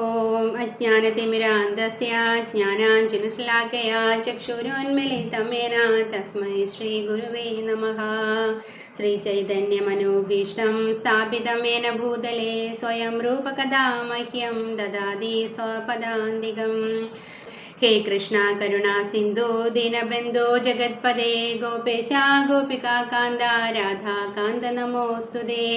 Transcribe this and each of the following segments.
ഓം അജ്ഞാനതിമിരാന്തസ്യ ജ്ഞാനാഞ്ജനശ്ലാഘയാ ചക്ഷുരോന്മിലിതമേന തസ്മൈ ശ്രീഗുരുവേ നമഃ. ശ്രീചൈതന്യമനോഭീഷ്ടം സ്ഥാപിതമേന ഭൂതലേ സ്വയം രൂപകഥാ മഹ്യം ദദാതി സ്വപദാന്തികം. ഹേ കൃഷ്ണ കരുണാ സിന്ധു ദീനബന്ധോ ജഗത്പദേ ഗോപേശ ഗോപികാകാന്ത രാധാകാന്ത നമോസ്തുതേ.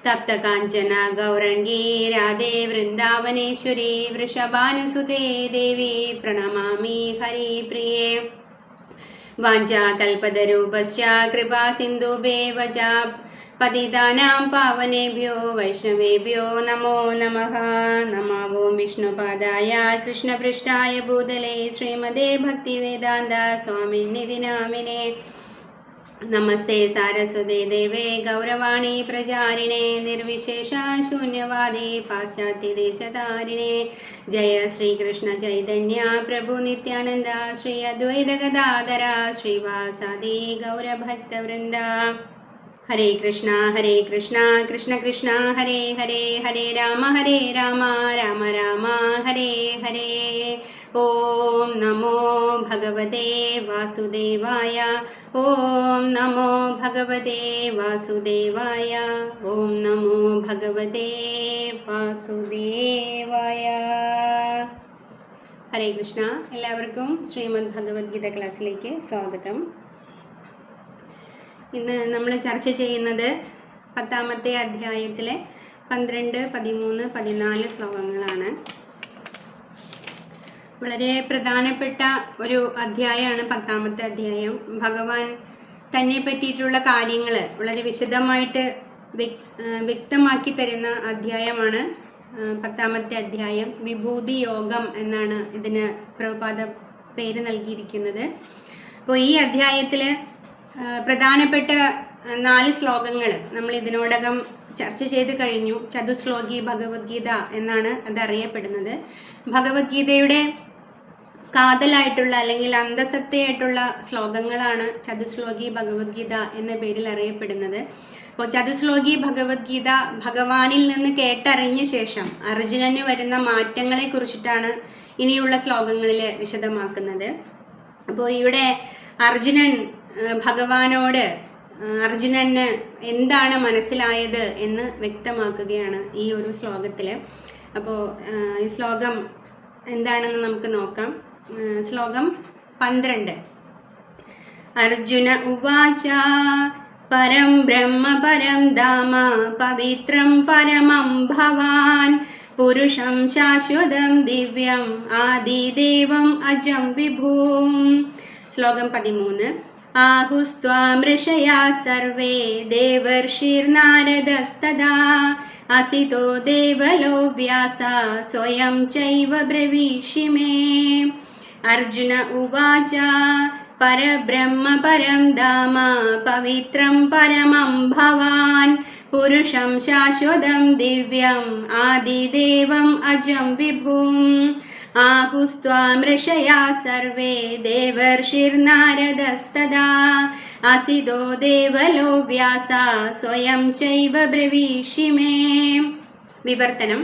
തപ്ത കാഞ്ചന ഗൗരംഗീ രാധേ വൃന്ദാവനേശ്വരി വൃഷഭാനുസുതേ ദേവി പ്രണമാമി ഹരിപ്രിയേ. വാഞ്ചാകൽപതരൂപസ്യ കൃപാ സിന്ധുഭ്യേവ ച പതിതാനാം പാവനേഭ്യോ വൈഷ്ണവേഭ്യോ നമോ നമഃ. നമോ വിഷ്ണുപാദായ കൃഷ്ണപൃഷ്ഠായ ഭൂതലേ ശ്രീമതേ ഭക്തിവേദാന്ത സ്വാമിനിധി നാമിനേ. നമസ്തേ സാരസ്വതേ ദേവേ ഗൗരവാണി പ്രചാരിണേ നിർവിശേഷ ശൂന്യവാദി പാശ്ചാത്യദേശധാരിണേ. ജയ ശ്രീകൃഷ്ണ ചൈതന്യ പ്രഭു നിത്യാനന്ദ ശ്രീ അദ്വൈത ഗദാധര ശ്രീവാസാദി ഗൗരഭക്തവൃന്ദ. ഹരേ കൃഷ്ണ കൃഷ്ണ കൃഷ്ണ ഹരേ ഹരേ ഹരേ രാമ രാമ രാമ ഹരേ ഹരേ. ഓം നമോ ഭഗവതേ വാസുദേവായ. ഓം നമോ ഭഗവതേ വാസുദേവായ. ഓം നമോ ഭഗവതേ വാസുദേവായ. ഹരേ കൃഷ്ണ. എല്ലാവർക്കും ശ്രീമദ് ഭഗവത്ഗീത ക്ലാസ്സിലേക്ക് സ്വാഗതം. ഇന്ന് നമ്മൾ ചർച്ച ചെയ്യുന്നത് 10ാമത്തെ അധ്യായത്തിലെ 12, 13, 14 ശ്ലോകങ്ങളാണ്. വളരെ പ്രധാനപ്പെട്ട ഒരു അധ്യായമാണ് 10ാമത്തെ അധ്യായം. ഭഗവാൻ തന്നെ പറ്റിയിട്ടുള്ള കാര്യങ്ങൾ വളരെ വിശദമായിട്ട് വ്യക്തമാക്കി തരുന്ന അധ്യായമാണ് 10ാമത്തെ അധ്യായം. വിഭൂതി യോഗം എന്നാണ് ഇതിന് പ്രഭുപാദ പേര് നൽകിയിരിക്കുന്നത്. അപ്പോൾ ഈ അധ്യായത്തിൽ പ്രധാനപ്പെട്ട 4 ശ്ലോകങ്ങൾ നമ്മൾ ഇതിനോടകം ചർച്ച ചെയ്ത് കഴിഞ്ഞു. ചതുശ്ലോകി ഭഗവത്ഗീത എന്നാണ് അത് അറിയപ്പെടുന്നത്. ഭഗവത്ഗീതയുടെ കാതലായിട്ടുള്ള അല്ലെങ്കിൽ അന്തസത്തയായിട്ടുള്ള ശ്ലോകങ്ങളാണ് ചതുശ്ലോകി ഭഗവത്ഗീത എന്ന പേരിൽ അറിയപ്പെടുന്നത്. അപ്പോൾ ചതുശ്ലോകി ഭഗവത്ഗീത ഭഗവാനിൽ നിന്ന് കേട്ടറിഞ്ഞ ശേഷം അർജുനന് വരുന്ന മാറ്റങ്ങളെ കുറിച്ചിട്ടാണ് ഇനിയുള്ള ശ്ലോകങ്ങളിൽ വിശദമാക്കുന്നത്. അപ്പോൾ ഇവിടെ അർജുനൻ ഭഗവാനോട് അർജുനന് എന്താണ് മനസ്സിലായത് എന്ന് വ്യക്തമാക്കുകയാണ് ഈ ഒരു ശ്ലോകത്തിൽ. അപ്പോൾ ഈ ശ്ലോകം എന്താണെന്ന് നമുക്ക് നോക്കാം. ശ്ലോകം 12. അർജുന ഉവാച പരം ബ്രഹ്മ പരം ധാമ പവിത്രം പരമം ഭവാൻ പുരുഷം ശാശ്വതം ദിവ്യം ആദിദേവം അജം വിഭൂം. ശ്ലോകം 13. ആഹുസ്ത്വാം ഋഷയാ സർവേ ദേവർഷിർനാരദസ്തദാ അസിതോ ദേവലോ വ്യാസ സ്വയം ചൈവ ബ്രവീഷി മേ. അർജുന ഉവാച പരബ്രഹ്മ പരം ധാമ പവിത്രം പരമം ഭവാൻ പുരുഷം ശാശ്വതം ദിവ്യം ആദിദേവം അജം വിഭൂം. ആഹുസ്ത്വാം ഋഷയാ സർവേ ദേവർഷിർനാരദസ്തദാ അസിതോ ദേവലോ വ്യാസ സ്വയം ചൈവ ബ്രവീഷി മേ. വിവർത്തനം.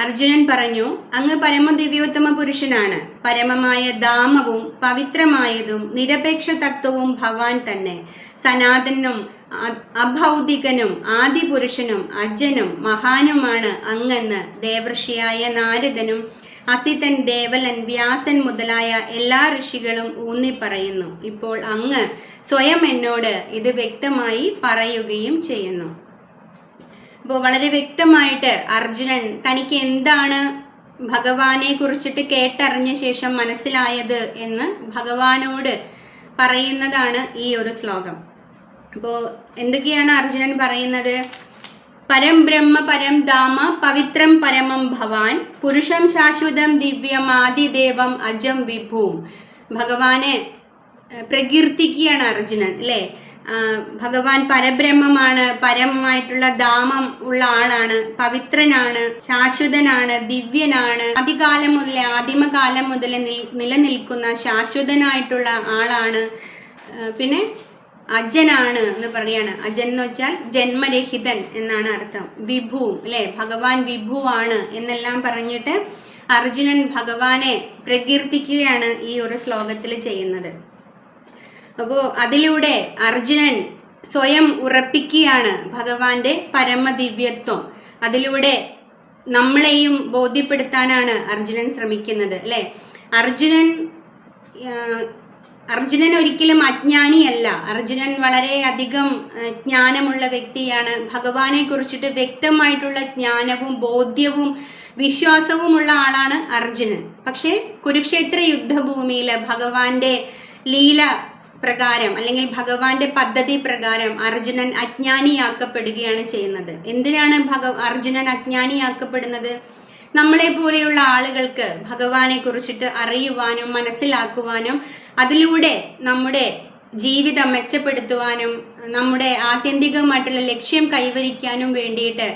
അർജുനൻ പറഞ്ഞു, അങ്ങ് പരമദിവ്യോത്തമ പുരുഷനാണ്. പരമമായ ധാമവും പവിത്രമായതും നിരപേക്ഷ തത്വവും ഭഗവാൻ തന്നെ. സനാതനും അഭൗതികനും ആദിപുരുഷനും അജനും മഹാനുമാണ് അങ്ങെന്ന് ദേവർഷിയായ നാരദനും അസിതൻ, ദേവലൻ, വ്യാസൻ മുതലായ എല്ലാ ഋഷികളും ഊന്നിപ്പറയുന്നു. ഇപ്പോൾ അങ്ങ് സ്വയം എന്നോട് ഇത് വ്യക്തമായി പറയുകയും ചെയ്യുന്നു. അപ്പോൾ വളരെ വ്യക്തമായിട്ട് അർജുനൻ തനിക്ക് എന്താണ് ഭഗവാനെ കുറിച്ചിട്ട് കേട്ടറിഞ്ഞ ശേഷം മനസ്സിലായത് എന്ന് ഭഗവാനോട് പറയുന്നതാണ് ഈ ഒരു ശ്ലോകം. അപ്പോൾ എന്തൊക്കെയാണ് അർജുനൻ പറയുന്നത്? പരം ബ്രഹ്മ പരം ധാമ പവിത്രം പരമം ഭവാൻ പുരുഷം ശാശ്വതം ദിവ്യം ആദിദേവം അജം വിഭൂം. ഭഗവാനെ പ്രകീർത്തിക്കുകയാണ് അർജുനൻ, അല്ലേ? ഭഗവാൻ പരബ്രഹ്മമാണ്, പരമമായിട്ടുള്ള ധാമം ഉള്ള ആളാണ്, പവിത്രനാണ്, ശാശ്വതനാണ്, ദിവ്യനാണ്, ആദികാലം മുതലേ ആദിമകാലം മുതലേ നിലനിൽക്കുന്ന ശാശ്വതനായിട്ടുള്ള ആളാണ്. പിന്നെ അജനാണ് എന്ന് പറയാണ്. അജൻ എന്ന് വെച്ചാൽ ജന്മരഹിതൻ എന്നാണ് അർത്ഥം. വിഭു അല്ലെ, ഭഗവാൻ വിഭു ആണ് എന്നെല്ലാം പറഞ്ഞിട്ട് അർജുനൻ ഭഗവാനെ പ്രകീർത്തിക്കുകയാണ് ഈ ഒരു ശ്ലോകത്തിൽ ചെയ്യുന്നത്. അപ്പോൾ അതിലൂടെ അർജുനൻ സ്വയം ഉറപ്പിക്കുകയാണ് ഭഗവാന്റെ പരമദിവ്യത്വം. അതിലൂടെ നമ്മളെയും ബോധ്യപ്പെടുത്താനാണ് അർജുനൻ ശ്രമിക്കുന്നത് അല്ലേ. അർജുനൻ ഒരിക്കലും അജ്ഞാനിയല്ല. അർജുനൻ വളരെ അധികം ജ്ഞാനമുള്ള വ്യക്തിയാണ്. ഭഗവാനെ കുറിച്ചിട്ട് വ്യക്തമായിട്ടുള്ള ജ്ഞാനവും ബോധ്യവും വിശ്വാസവുമുള്ള ആളാണ് അർജുനൻ. പക്ഷേ കുരുക്ഷേത്ര യുദ്ധഭൂമിയിൽ ഭഗവാന്റെ ലീല പ്രകാരം അല്ലെങ്കിൽ ഭഗവാന്റെ പദ്ധതി പ്രകാരം അർജുനൻ അജ്ഞാനിയാക്കപ്പെടുകയാണ് ചെയ്യുന്നത്. എന്തിനാണ് അർജുനൻ അജ്ഞാനിയാക്കപ്പെടുന്നത്? നമ്മളെ പോലെയുള്ള ആളുകൾക്ക് ഭഗവാനെ കുറിച്ചിട്ട് അറിയുവാനും മനസ്സിലാക്കുവാനും അതിലൂടെ നമ്മുടെ ജീവിതം മെച്ചപ്പെടുത്തുവാനും നമ്മുടെ ആത്യന്തികമായിട്ടുള്ള ലക്ഷ്യം കൈവരിക്കാനും വേണ്ടിയിട്ട്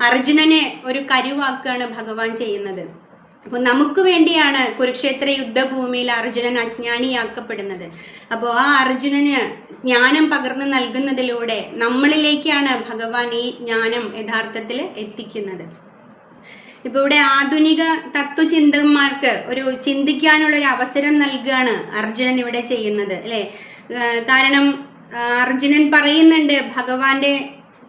അർജുനനെ ഒരു കരുവാക്കുകയാണ് ഭഗവാൻ ചെയ്യുന്നത്. അപ്പോൾ നമുക്ക് വേണ്ടിയാണ് കുരുക്ഷേത്ര യുദ്ധഭൂമിയിൽ അർജുനൻ അജ്ഞാനിയാക്കപ്പെടുന്നത്. അപ്പോൾ ആ അർജുനന് ജ്ഞാനം പകർന്നു നൽകുന്നതിലൂടെ നമ്മളിലേക്കാണ് ഭഗവാൻ ഈ ജ്ഞാനം യഥാർത്ഥത്തിൽ എത്തിക്കുന്നത്. ഇപ്പോൾ ഇവിടെ ആധുനിക തത്വചിന്തകന്മാർക്ക് ഒരു ചിന്തിക്കാനുള്ളൊരു അവസരം നൽകുകയാണ് അർജുനൻ ഇവിടെ ചെയ്യുന്നത് അല്ലേ. കാരണം അർജുനൻ പറയുന്നുണ്ട് ഭഗവാന്റെ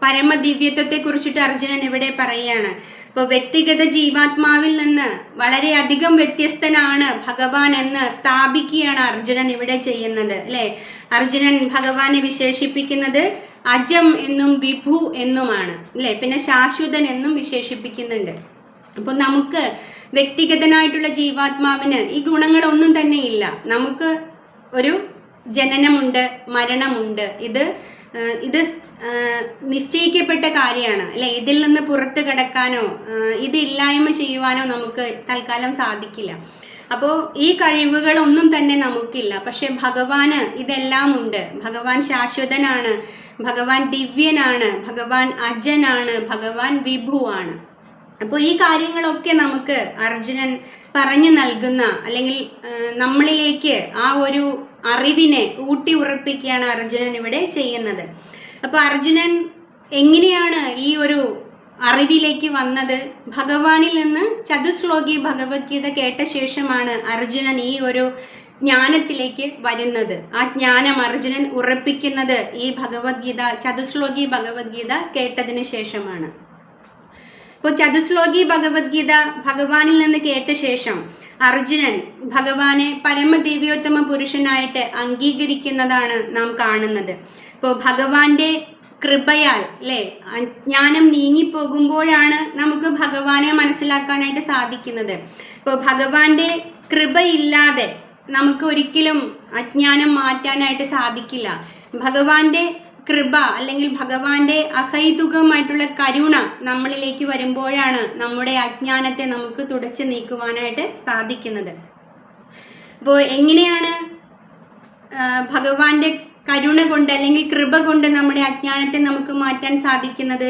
പരമദിവ്യത്വത്തെ കുറിച്ചിട്ട് അർജുനൻ ഇവിടെ പറയുകയാണ്. ഇപ്പോൾ വ്യക്തിഗത ജീവാത്മാവിൽ നിന്ന് വളരെയധികം വ്യത്യസ്തനാണ് ഭഗവാൻ എന്ന് സ്ഥാപിക്കുകയാണ് അർജുനൻ ഇവിടെ ചെയ്യുന്നത് അല്ലേ. അർജുനൻ ഭഗവാനെ വിശേഷിപ്പിക്കുന്നത് അജം എന്നും വിഭു എന്നുമാണ് അല്ലേ. പിന്നെ ശാശ്വതൻ എന്നും വിശേഷിപ്പിക്കുന്നുണ്ട്. അപ്പോൾ നമുക്ക് വ്യക്തിഗതനായിട്ടുള്ള ജീവാത്മാവിന് ഈ ഗുണങ്ങളൊന്നും തന്നെ ഇല്ല. നമുക്ക് ഒരു ജനനമുണ്ട്, മരണമുണ്ട്. ഇത് നിശ്ചയിക്കപ്പെട്ട കാര്യമാണ് അല്ലെ. ഇതിൽ നിന്ന് പുറത്ത് കടക്കാനോ ഇത് ഇല്ലായ്മ ചെയ്യുവാനോ നമുക്ക് തൽക്കാലം സാധിക്കില്ല. അപ്പോൾ ഈ കഴിവുകളൊന്നും തന്നെ നമുക്കില്ല. പക്ഷെ ഭഗവാന് ഇതെല്ലാം ഉണ്ട്. ഭഗവാൻ ശാശ്വതനാണ്, ഭഗവാൻ ദിവ്യനാണ്, ഭഗവാൻ അജനാണ്, ഭഗവാൻ വിഭുവാണ്. അപ്പോൾ ഈ കാര്യങ്ങളൊക്കെ നമുക്ക് അർജുനൻ പറഞ്ഞു നൽകുന്ന അല്ലെങ്കിൽ നമ്മളിലേക്ക് ആ ഒരു അറിവിനെ ഊട്ടി ഉറപ്പിക്കുകയാണ് അർജുനൻ ഇവിടെ ചെയ്യുന്നത്. അപ്പോൾ അർജുനൻ എങ്ങനെയാണ് ഈ ഒരു അറിവിലേക്ക് വന്നത്? ഭഗവാനിൽ നിന്ന് ചതുശ്ലോകി ഭഗവത്ഗീത കേട്ട ശേഷമാണ് അർജുനൻ ഈ ഒരു ജ്ഞാനത്തിലേക്ക് വരുന്നത്. ആ ജ്ഞാനം അർജുനൻ ഉറപ്പിക്കുന്നത് ഈ ഭഗവത്ഗീത, ചതുശ്ലോകി ഭഗവത്ഗീത കേട്ടതിന് ശേഷമാണ്. ഇപ്പോൾ ചതുശ്ലോകി ഭഗവത്ഗീത ഭഗവാനിൽ നിന്ന് കേട്ട ശേഷം അർജുനൻ ഭഗവാനെ പരമദിവ്യോത്തമ പുരുഷനായിട്ട് അംഗീകരിക്കുന്നതാണ് നാം കാണുന്നത്. ഇപ്പോൾ ഭഗവാന്റെ കൃപയാൽ അല്ലേ അജ്ഞാനം നീങ്ങിപ്പോകുമ്പോഴാണ് നമുക്ക് ഭഗവാനെ മനസ്സിലാക്കാനായിട്ട് സാധിക്കുന്നത്. ഇപ്പോൾ ഭഗവാന്റെ കൃപയില്ലാതെ നമുക്ക് ഒരിക്കലും അജ്ഞാനം മാറ്റാനായിട്ട് സാധിക്കില്ല. ഭഗവാന്റെ കൃപ അല്ലെങ്കിൽ ഭഗവാന്റെ അഹൈതുകമായിട്ടുള്ള കരുണ നമ്മളിലേക്ക് വരുമ്പോഴാണ് നമ്മുടെ അജ്ഞാനത്തെ നമുക്ക് തുടച്ചു നീക്കുവാനായിട്ട് സാധിക്കുന്നത്. അപ്പോൾ എങ്ങനെയാണ് ഭഗവാന്റെ കരുണ കൊണ്ട് അല്ലെങ്കിൽ കൃപ കൊണ്ട് നമ്മുടെ അജ്ഞാനത്തെ നമുക്ക് മാറ്റാൻ സാധിക്കുന്നത്?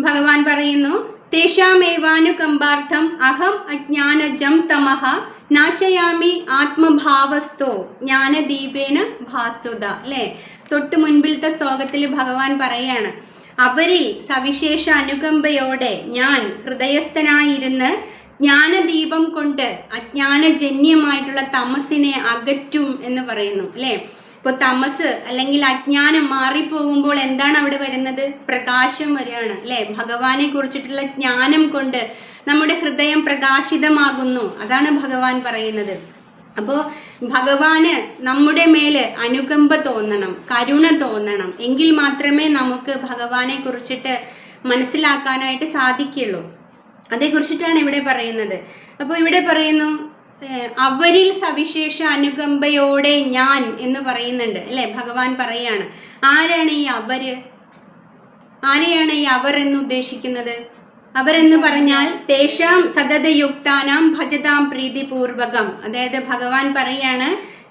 ഭഗവാൻ പറയുന്നു, തേഷാമേവാനുകമ്പാർത്ഥം അഹം അജ്ഞാനജം തമഹ നാശയാമി ആത്മഭാവസ്ഥോ ജ്ഞാനദീപേന ഭാസുത അല്ലേ. തൊട്ട് മുൻപിലത്തെ ശ്ലോകത്തിൽ ഭഗവാൻ പറയാണ്, അവരിൽ സവിശേഷ അനുകമ്പയോടെ ഞാൻ ഹൃദയസ്ഥനായിരുന്ന് ജ്ഞാനദീപം കൊണ്ട് അജ്ഞാനജന്യമായിട്ടുള്ള തമസിനെ അകറ്റും എന്ന് പറയുന്നു അല്ലേ. ഇപ്പോൾ തമസ് അല്ലെങ്കിൽ അജ്ഞാനം മാറിപ്പോകുമ്പോൾ എന്താണ് അവിടെ വരുന്നത്? പ്രകാശം വരികയാണ് അല്ലേ. ഭഗവാനെ കുറിച്ചിട്ടുള്ള ജ്ഞാനം കൊണ്ട് നമ്മുടെ ഹൃദയം പ്രകാശിതമാകുന്നു. അതാണ് ഭഗവാൻ പറയുന്നത്. അപ്പോൾ ഭഗവാന് നമ്മുടെ മേല് അനുകമ്പ തോന്നണം, കരുണ തോന്നണം. എങ്കിൽ മാത്രമേ നമുക്ക് ഭഗവാനെ കുറിച്ചിട്ട് മനസ്സിലാക്കാനായിട്ട് സാധിക്കുള്ളൂ. അതേക്കുറിച്ചിട്ടാണ് ഇവിടെ പറയുന്നത്. അപ്പോൾ ഇവിടെ പറയുന്നു, അവരിൽ സവിശേഷ അനുകമ്പയോടെ ഞാൻ എന്ന് പറയുന്നുണ്ട് അല്ലേ. ഭഗവാൻ പറയാണ്, ആരാണ് ഈ അവര്? ആരെയാണ് ഈ അവർ എന്ന് ഉദ്ദേശിക്കുന്നത്? അവരെന്ന് പറഞ്ഞാൽ തേഷാം സതതയുക്താനാം ഭജതാം പ്രീതിപൂർവകം. അതായത് ഭഗവാൻ പറയാണ്,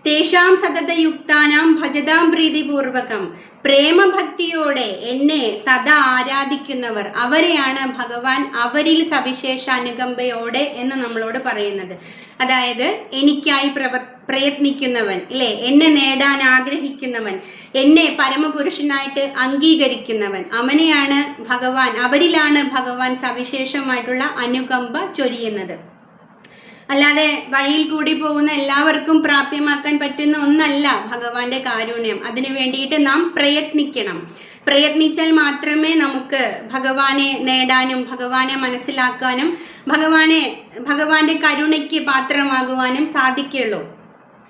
തേഷാം സതതയുക്താനാം ഭജതാം പ്രീതിപൂർവകം, പ്രേമഭക്തിയോടെ എന്നെ സദാ ആരാധിക്കുന്നവർ, അവരെയാണ് ഭഗവാൻ അവരിൽ സവിശേഷ അനുകമ്പയോടെ എന്ന് നമ്മളോട് പറയുന്നത്. അതായത് എനിക്കായി പ്രയത്നിക്കുന്നവൻ, അല്ലേ, എന്നെ നേടാൻ ആഗ്രഹിക്കുന്നവൻ, എന്നെ പരമപുരുഷനായിട്ട് അംഗീകരിക്കുന്നവൻ, അവരിലാണ് ഭഗവാൻ സവിശേഷമായിട്ടുള്ള അനുകമ്പ ചൊരിയുന്നത്. അല്ലാതെ വഴിയിൽ കൂടി പോകുന്ന എല്ലാവർക്കും പ്രാപ്യമാക്കാൻ പറ്റുന്ന ഒന്നല്ല ഭഗവാന്റെ കാരുണ്യം. അതിനു വേണ്ടിയിട്ട് നാം പ്രയത്നിച്ചാൽ മാത്രമേ നമുക്ക് ഭഗവാനെ നേടാനും ഭഗവാനെ മനസ്സിലാക്കാനും ഭഗവാന്റെ കരുണയ്ക്ക് പാത്രമാകുവാനും സാധിക്കുള്ളൂ.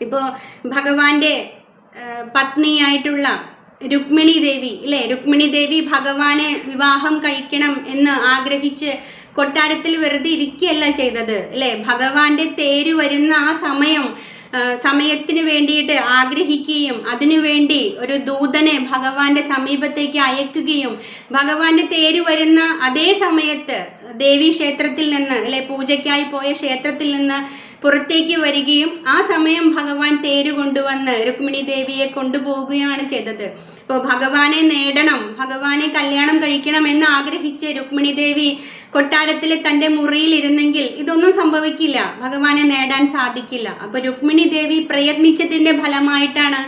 ഇപ്പോൾ ഭഗവാന്റെ പത്നിയായിട്ടുള്ള രുക്മിണി ദേവി, അല്ലേ, രുക്മിണി ദേവി ഭഗവാനെ വിവാഹം കഴിക്കണം എന്ന് ആഗ്രഹിച്ച് കൊട്ടാരത്തിൽ വെറുതെ ഇരിക്കുകയല്ല ചെയ്തത്, അല്ലേ. ഭഗവാന്റെ തേര് വരുന്ന ആ സമയത്തിന് വേണ്ടിയിട്ട് ആഗ്രഹിക്കുകയും അതിനുവേണ്ടി ഒരു ദൂതനെ ഭഗവാന്റെ സമീപത്തേക്ക് അയക്കുകയും ഭഗവാന്റെ തേര് വരുന്ന അതേ സമയത്ത് ദേവീ ക്ഷേത്രത്തിൽ നിന്ന്, അല്ലെ, പൂജയ്ക്കായി പോയ ക്ഷേത്രത്തിൽ നിന്ന് പുറത്തേക്ക് വരികയും ആ സമയം ഭഗവാൻ തേര് കൊണ്ടുവന്ന് രുക്മിണി ദേവിയെ കൊണ്ടുപോവുകയാണ് ചെയ്തത്. ഇപ്പോൾ ഭഗവാനെ നേടണം, ഭഗവാനെ കല്യാണം കഴിക്കണം എന്ന് ആഗ്രഹിച്ച് രുക്മിണി ദേവി കൊട്ടാരത്തിൽ തൻ്റെ മുറിയിൽ ഇരുന്നെങ്കിൽ ഇതൊന്നും സംഭവിക്കില്ല, ഭഗവാനെ നേടാൻ സാധിക്കില്ല. അപ്പോൾ രുക്മിണി ദേവി പ്രയത്നിച്ചതിൻ്റെ ഫലമായിട്ടാണ്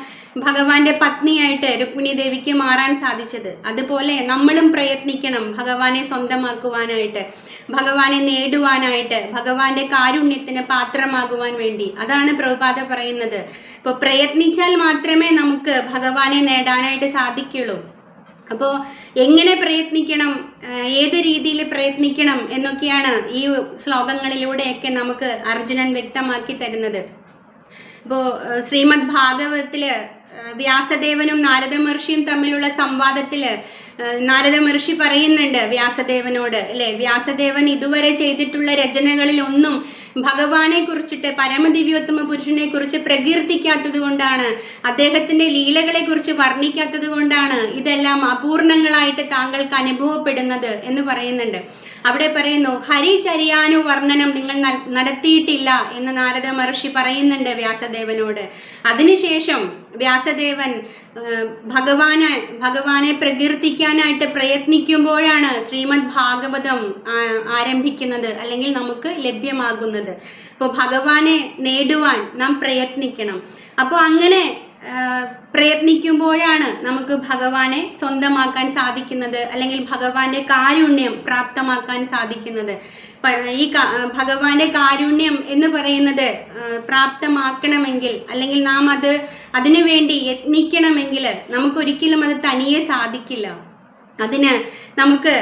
ഭഗവാന്റെ പത്നിയായിട്ട് രുക്മിണി ദേവിക്ക് മാറാൻ സാധിച്ചത്. അതുപോലെ നമ്മളും പ്രയത്നിക്കണം ഭഗവാനെ സ്വന്തമാക്കുവാനായിട്ട്, ഭഗവാനെ നേടുവാനായിട്ട്, ഭഗവാന്റെ കാരുണ്യത്തിന് പാത്രമാകുവാൻ വേണ്ടി. അതാണ് പ്രഭുപാദ പറയുന്നത്. ഇപ്പോൾ പ്രയത്നിച്ചാൽ മാത്രമേ നമുക്ക് ഭഗവാനെ നേടാനായിട്ട് സാധിക്കുള്ളൂ. അപ്പോൾ എങ്ങനെ പ്രയത്നിക്കണം, ഏത് രീതിയിൽ പ്രയത്നിക്കണം എന്നൊക്കെയാണ് ഈ ശ്ലോകങ്ങളിലൂടെയൊക്കെ നമുക്ക് അർജുനൻ വ്യക്തമാക്കി തരുന്നത്. ഇപ്പോൾ ശ്രീമദ് ഭാഗവതത്തില് വ്യാസദേവനും നാരദ മഹർഷിയും തമ്മിലുള്ള സംവാദത്തില് നാരദ മഹർഷി പറയുന്നുണ്ട് വ്യാസദേവനോട്, അല്ലെ, വ്യാസദേവൻ ഇതുവരെ ചെയ്തിട്ടുള്ള രചനകളിൽ ഒന്നും ഭഗവാനെ കുറിച്ചിട്ട്, പരമദിവ്യോത്തമ പുരുഷനെ കുറിച്ച് പ്രകീർത്തിക്കാത്തത് കൊണ്ടാണ്, അദ്ദേഹത്തിന്റെ ലീലകളെ കുറിച്ച് വർണ്ണിക്കാത്തത് കൊണ്ടാണ് ഇതെല്ലാം അപൂർണങ്ങളായിട്ട് താങ്കൾക്ക് അനുഭവപ്പെടുന്നത് എന്ന് പറയുന്നുണ്ട്. അവിടെ പറയുന്നു, ഹരിചര്യാനു വർണ്ണനം നിങ്ങൾ നടത്തിയിട്ടില്ല എന്ന് നാരദ മഹർഷി പറയുന്നുണ്ട് വ്യാസദേവനോട്. അതിനുശേഷം വ്യാസദേവൻ ഭഗവാനെ പ്രകീർത്തിക്കാനായിട്ട് പ്രയത്നിക്കുമ്പോഴാണ് ശ്രീമദ് ഭാഗവതം ആരംഭിക്കുന്നത്, അല്ലെങ്കിൽ നമുക്ക് ലഭ്യമാകുന്നത്. അപ്പോൾ ഭഗവാനെ നേടുവാൻ നാം പ്രയത്നിക്കണം. അപ്പോൾ അങ്ങനെ പ്രയത്നിക്കുമ്പോഴാണ് നമുക്ക് ഭഗവാനെ സ്വന്തമാക്കാൻ സാധിക്കുന്നത്, അല്ലെങ്കിൽ ഭഗവാന്റെ കാരുണ്യം പ്രാപ്തമാക്കാൻ സാധിക്കുന്നത്. ഈ ഭഗവാന്റെ കാരുണ്യം എന്ന് പറയുന്നത് പ്രാപ്തമാക്കണമെങ്കിൽ, അല്ലെങ്കിൽ നാം അതിനുവേണ്ടി യത്നിക്കണമെങ്കിൽ നമുക്കൊരിക്കലും അത് തനിയെ സാധിക്കില്ല. അതിന് നമുക്ക്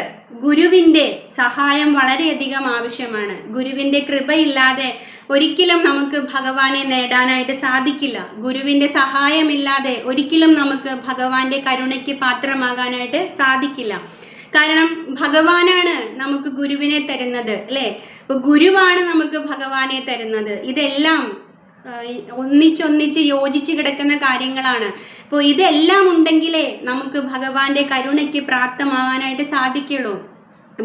ഗുരുവിൻ്റെ സഹായം വളരെയധികം ആവശ്യമാണ്. ഗുരുവിൻ്റെ കൃപയില്ലാതെ ഒരിക്കലും നമുക്ക് ഭഗവാനെ നേടാനായിട്ട് സാധിക്കില്ല. ഗുരുവിൻ്റെ സഹായമില്ലാതെ ഒരിക്കലും നമുക്ക് ഭഗവാന്റെ കരുണയ്ക്ക് പാത്രമാകാനായിട്ട് സാധിക്കില്ല. കാരണം ഭഗവാനാണ് നമുക്ക് ഗുരുവിനെ തരുന്നത്, അല്ലേ. അപ്പോൾ ഗുരുവാണ് നമുക്ക് ഭഗവാനെ തരുന്നത്. ഇതെല്ലാം ഒന്നിച്ചൊന്നിച്ച് യോജിച്ച് കിടക്കുന്ന കാര്യങ്ങളാണ്. അപ്പോൾ ഇതെല്ലാം ഉണ്ടെങ്കിലേ നമുക്ക് ഭഗവാന്റെ കരുണയ്ക്ക് പ്രാപ്തമാകാനായിട്ട് സാധിക്കുള്ളൂ.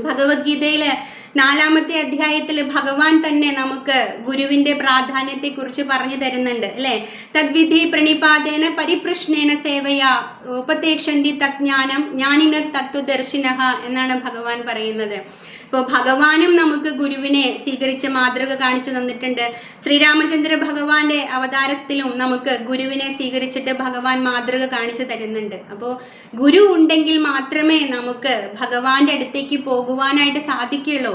ഭഗവത്ഗീതയില് 4-ാമത്തെ അധ്യായത്തിൽ ഭഗവാൻ തന്നെ നമുക്ക് ഗുരുവിന്റെ പ്രാധാന്യത്തെക്കുറിച്ച് പറഞ്ഞു തരുന്നുണ്ട്, അല്ലെ. തദ്വിധി പ്രണിപാതേന പരിപ്രശ്നേന സേവയാ ഉപദേക്ഷന്തി തജ്ഞാനം ജ്ഞാനിന തത്വദർശിനഃ എന്നാണ് ഭഗവാൻ പറയുന്നത്. ഇപ്പോൾ ഭഗവാനും നമുക്ക് ഗുരുവിനെ സ്വീകരിച്ച് മാതൃക കാണിച്ചു തന്നിട്ടുണ്ട്. ശ്രീരാമചന്ദ്ര ഭഗവാന്റെ അവതാരത്തിലും നമുക്ക് ഗുരുവിനെ സ്വീകരിച്ചിട്ട് ഭഗവാൻ മാതൃക കാണിച്ചു തരുന്നുണ്ട്. അപ്പോൾ ഗുരു ഉണ്ടെങ്കിൽ മാത്രമേ നമുക്ക് ഭഗവാന്റെ അടുത്തേക്ക് പോകുവാനായിട്ട് സാധിക്കുള്ളൂ.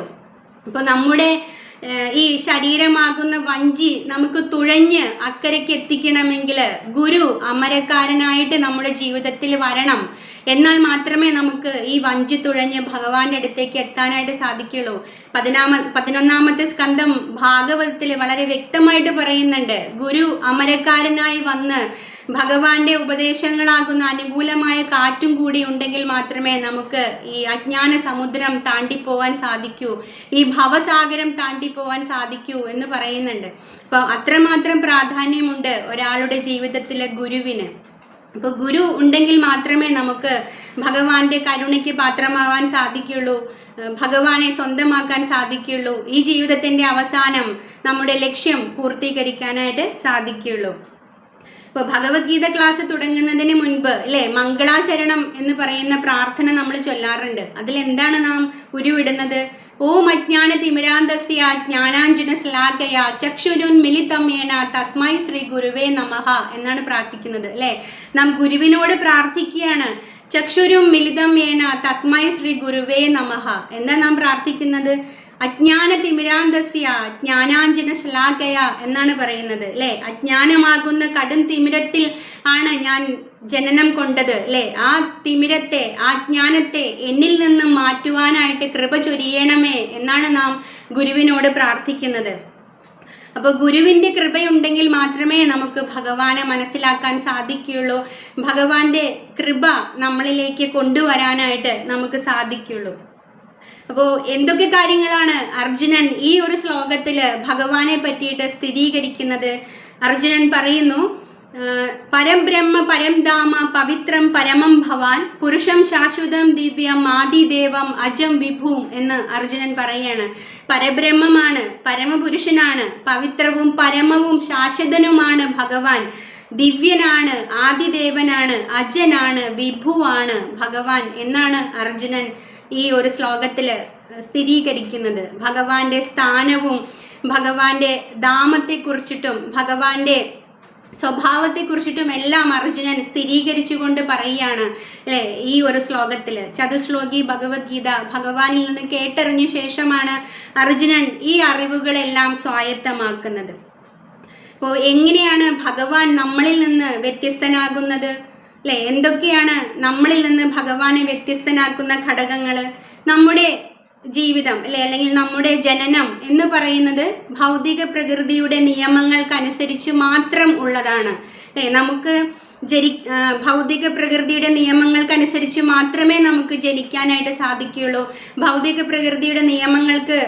അപ്പോൾ നമ്മുടെ ഈ ശരീരമാകുന്ന വഞ്ചി നമുക്ക് തുഴഞ്ഞ് അക്കരയ്ക്ക് എത്തിക്കണമെങ്കിൽ ഗുരു അമരക്കാരനായിട്ട് നമ്മുടെ ജീവിതത്തിൽ വരണം. എന്നാൽ മാത്രമേ നമുക്ക് ഈ വഞ്ചി തുഴഞ്ഞ് ഭഗവാന്റെ അടുത്തേക്ക് എത്താനായിട്ട് സാധിക്കുള്ളൂ. 11-ാമത്തെ സ്കന്ധം ഭാഗവതത്തിൽ വളരെ വ്യക്തമായിട്ട് പറയുന്നുണ്ട്, ഗുരു അമരക്കാരനായി വന്ന് ഭഗവാന്റെ ഉപദേശങ്ങളാകുന്ന അനുകൂലമായ കാറ്റും കൂടി ഉണ്ടെങ്കിൽ മാത്രമേ നമുക്ക് ഈ അജ്ഞാന സമുദ്രം താണ്ടിപ്പോവാൻ സാധിക്കൂ, ഈ ഭവസാഗരം താണ്ടിപ്പോവാൻ സാധിക്കൂ എന്ന് പറയുന്നുണ്ട്. അപ്പോൾ അത്രമാത്രം പ്രാധാന്യമുണ്ട് ഒരാളുടെ ജീവിതത്തിലെ ഗുരുവിന്. അപ്പോൾ ഗുരു ഉണ്ടെങ്കിൽ മാത്രമേ നമുക്ക് ഭഗവാന്റെ കരുണയ്ക്ക് പാത്രമാകാൻ സാധിക്കുള്ളൂ, ഭഗവാനെ സ്വന്തമാക്കാൻ സാധിക്കുള്ളൂ, ഈ ജീവിതത്തിൻ്റെ അവസാനം നമ്മുടെ ലക്ഷ്യം പൂർത്തീകരിക്കാനായിട്ട് സാധിക്കുള്ളൂ. ഇപ്പോൾ ഭഗവത്ഗീത ക്ലാസ് തുടങ്ങുന്നതിന് മുൻപ്, അല്ലേ, മംഗളാചരണം എന്ന് പറയുന്ന പ്രാർത്ഥന നമ്മൾ ചൊല്ലാറുണ്ട്. അതിലെന്താണ് നാം ഉരുവിടുന്നത്? ഓം അജ്ഞാനതിമിരാന്തസ്യ ജ്ഞാനാഞ്ജനശലാകയ ചക്ഷുരുന്മിലിതം യേന തസ്മൈ ശ്രീ ഗുരുവേ നമഃ എന്നാണ് പ്രാർത്ഥിക്കുന്നത് അല്ലേ. നാം ഗുരുവിനോട് പ്രാർത്ഥിക്കുകയാണ്. ചക്ഷുരും മിലിതം യേന തസ്മൈ ശ്രീ ഗുരുവേ നമഃ എന്താ നാം പ്രാർത്ഥിക്കുന്നത്? അജ്ഞാനതിമിരാന്തസ്യ ജ്ഞാനാഞ്ജനശലാകയ എന്നാണ് പറയുന്നത് അല്ലേ. അജ്ഞാനമാകുന്ന കടും തിമിരത്തിൽ ആണ് ഞാൻ ജനനം കൊണ്ടത് അല്ലേ. ആ തിമിരത്തെ, ആ ജ്ഞാനത്തെ എന്നിൽ നിന്നും മാറ്റുവാനായിട്ട് കൃപ ചൊരിയണമേ എന്നാണ് നാം ഗുരുവിനോട് പ്രാർത്ഥിക്കുന്നത്. അപ്പോൾ ഗുരുവിൻ്റെ കൃപയുണ്ടെങ്കിൽ മാത്രമേ നമുക്ക് ഭഗവാനെ മനസ്സിലാക്കാൻ സാധിക്കുകയുള്ളൂ. ഭഗവാന്റെ കൃപ നമ്മളിലേക്ക് കൊണ്ടുവരാനായിട്ട് നമുക്ക് സാധിക്കുകയുള്ളൂ. അപ്പോൾ എന്തൊക്കെ കാര്യങ്ങളാണ് അർജുനൻ ഈ ഒരു ശ്ലോകത്തിൽ ഭഗവാനെ പറ്റിയിട്ട് സ്ഥിരീകരിക്കുന്നത്? അർജുനൻ പറയുന്നു, പരം ബ്രഹ്മ പരം ധാമ പവിത്രം പരമം ഭവാൻ പുരുഷം ശാശ്വതം ദിവ്യം ആദിദേവം അജം വിഭൂം എന്ന് അർജുനൻ പറയാണ്. പരബ്രഹ്മമാണ്, പരമപുരുഷനാണ്, പവിത്രവും പരമവും ശാശ്വതനുമാണ് ഭഗവാൻ. ദിവ്യനാണ്, ആദിദേവനാണ്, അജനാണ്, വിഭുവാണ് ഭഗവാൻ എന്നാണ് അർജുനൻ ഈ ഒരു ശ്ലോകത്തിൽ സ്ഥിരീകരിക്കുന്നത്. ഭഗവാന്റെ സ്ഥാനവും ഭഗവാന്റെ ധാമത്തെക്കുറിച്ചിട്ടും ഭഗവാന്റെ സ്വഭാവത്തെക്കുറിച്ചിട്ടും എല്ലാം അർജുനൻ സ്ഥിരീകരിച്ചുകൊണ്ട് പറയുകയാണ് അല്ലേ ഈ ഒരു ശ്ലോകത്തിൽ. ചതുശ്ലോകി ഭഗവത്ഗീത ഭഗവാനിൽ നിന്ന് കേട്ടറിഞ്ഞ ശേഷമാണ് അർജുനൻ ഈ അറിവുകളെല്ലാം സ്വായത്തമാക്കുന്നത്. അപ്പോൾ എങ്ങനെയാണ് ഭഗവാൻ നമ്മളിൽ നിന്ന് വ്യത്യസ്തനാകുന്നത് അല്ലേ? എന്തൊക്കെയാണ് നമ്മളിൽ നിന്ന് ഭഗവാനെ വ്യത്യസ്തനാക്കുന്ന ഘടകങ്ങൾ? നമ്മുടെ ജീവിതം അല്ലെ, അല്ലെങ്കിൽ നമ്മുടെ ജനനം എന്ന് പറയുന്നത് ഭൗതിക പ്രകൃതിയുടെ നിയമങ്ങൾക്കനുസരിച്ച് മാത്രം ഉള്ളതാണ് അല്ലേ. നമുക്ക് ഭൗതിക പ്രകൃതിയുടെ നിയമങ്ങൾക്കനുസരിച്ച് മാത്രമേ നമുക്ക് ജനിക്കാനായിട്ട് സാധിക്കുകയുള്ളൂ. ഭൗതിക പ്രകൃതിയുടെ നിയമങ്ങൾക്ക്